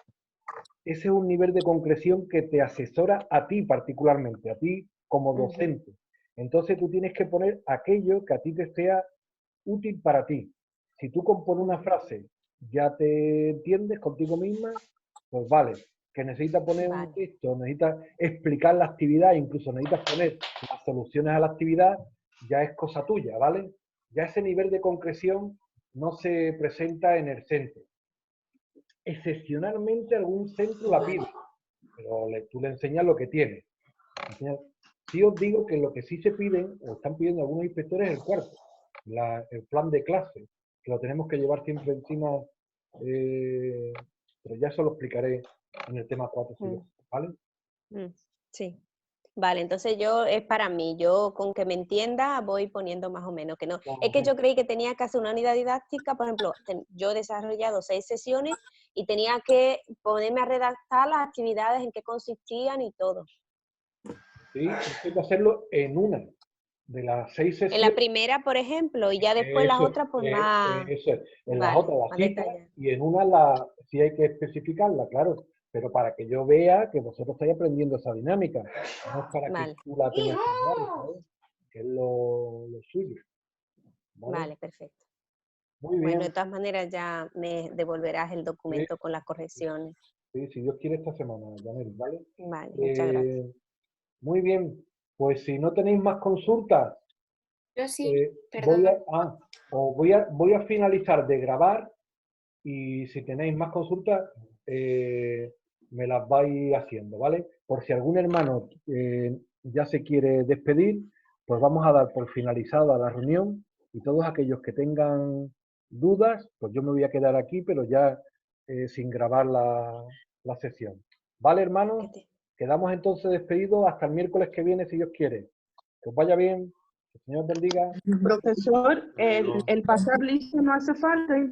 Ese es un nivel de concreción que te asesora a ti particularmente, a ti como docente. Entonces tú tienes que poner aquello que a ti te sea útil para ti. Si tú compones una frase, ya te entiendes contigo misma, pues vale. Que necesitas poner un texto, necesitas explicar la actividad, incluso necesitas poner las soluciones a la actividad, ya es cosa tuya, ¿vale? Ya ese nivel de concreción no se presenta en el centro. Excepcionalmente algún centro la pide, pero tú le enseñas lo que tiene. Sí os digo que lo que sí se piden, o están pidiendo algunos inspectores, es el cuarto, el plan de clase, que lo tenemos que llevar siempre encima, pero ya eso lo explicaré en el tema 4, ¿vale? Sí. Vale, entonces yo es para mí, yo con que me entienda voy poniendo más o menos, que no. Es que yo creí que tenía que hacer una unidad didáctica, por ejemplo, yo he desarrollado 6 sesiones y tenía que ponerme a redactar las actividades, en qué consistían y todo. Sí, hay que hacerlo en una de las 6 sesiones. En la primera, por ejemplo, y ya después las otras, pues más... Eso es, en las otras las citas y en una sí hay que especificarla, claro. Pero para que yo vea que vosotros estáis aprendiendo esa dinámica. No es para que tú la tengas que dar, ¿sabes? Que es lo suyo. Vale, perfecto. Muy bien. Bueno, de todas maneras ya me devolverás el documento con las correcciones. Sí, si Dios quiere esta semana, Janel, ¿vale? Vale, muchas gracias. Muy bien. Pues si no tenéis más consultas, yo sí, perdón. voy a finalizar de grabar y si tenéis más consultas, me las vais haciendo, ¿vale? Por si algún hermano ya se quiere despedir, pues vamos a dar por finalizada la reunión y todos aquellos que tengan dudas, pues yo me voy a quedar aquí, pero ya sin grabar la sesión. ¿Vale, hermanos? Quedamos entonces despedidos hasta el miércoles que viene, si Dios quiere. Que os vaya bien. Que el Señor bendiga. Profesor, el pasar lista no hace falta.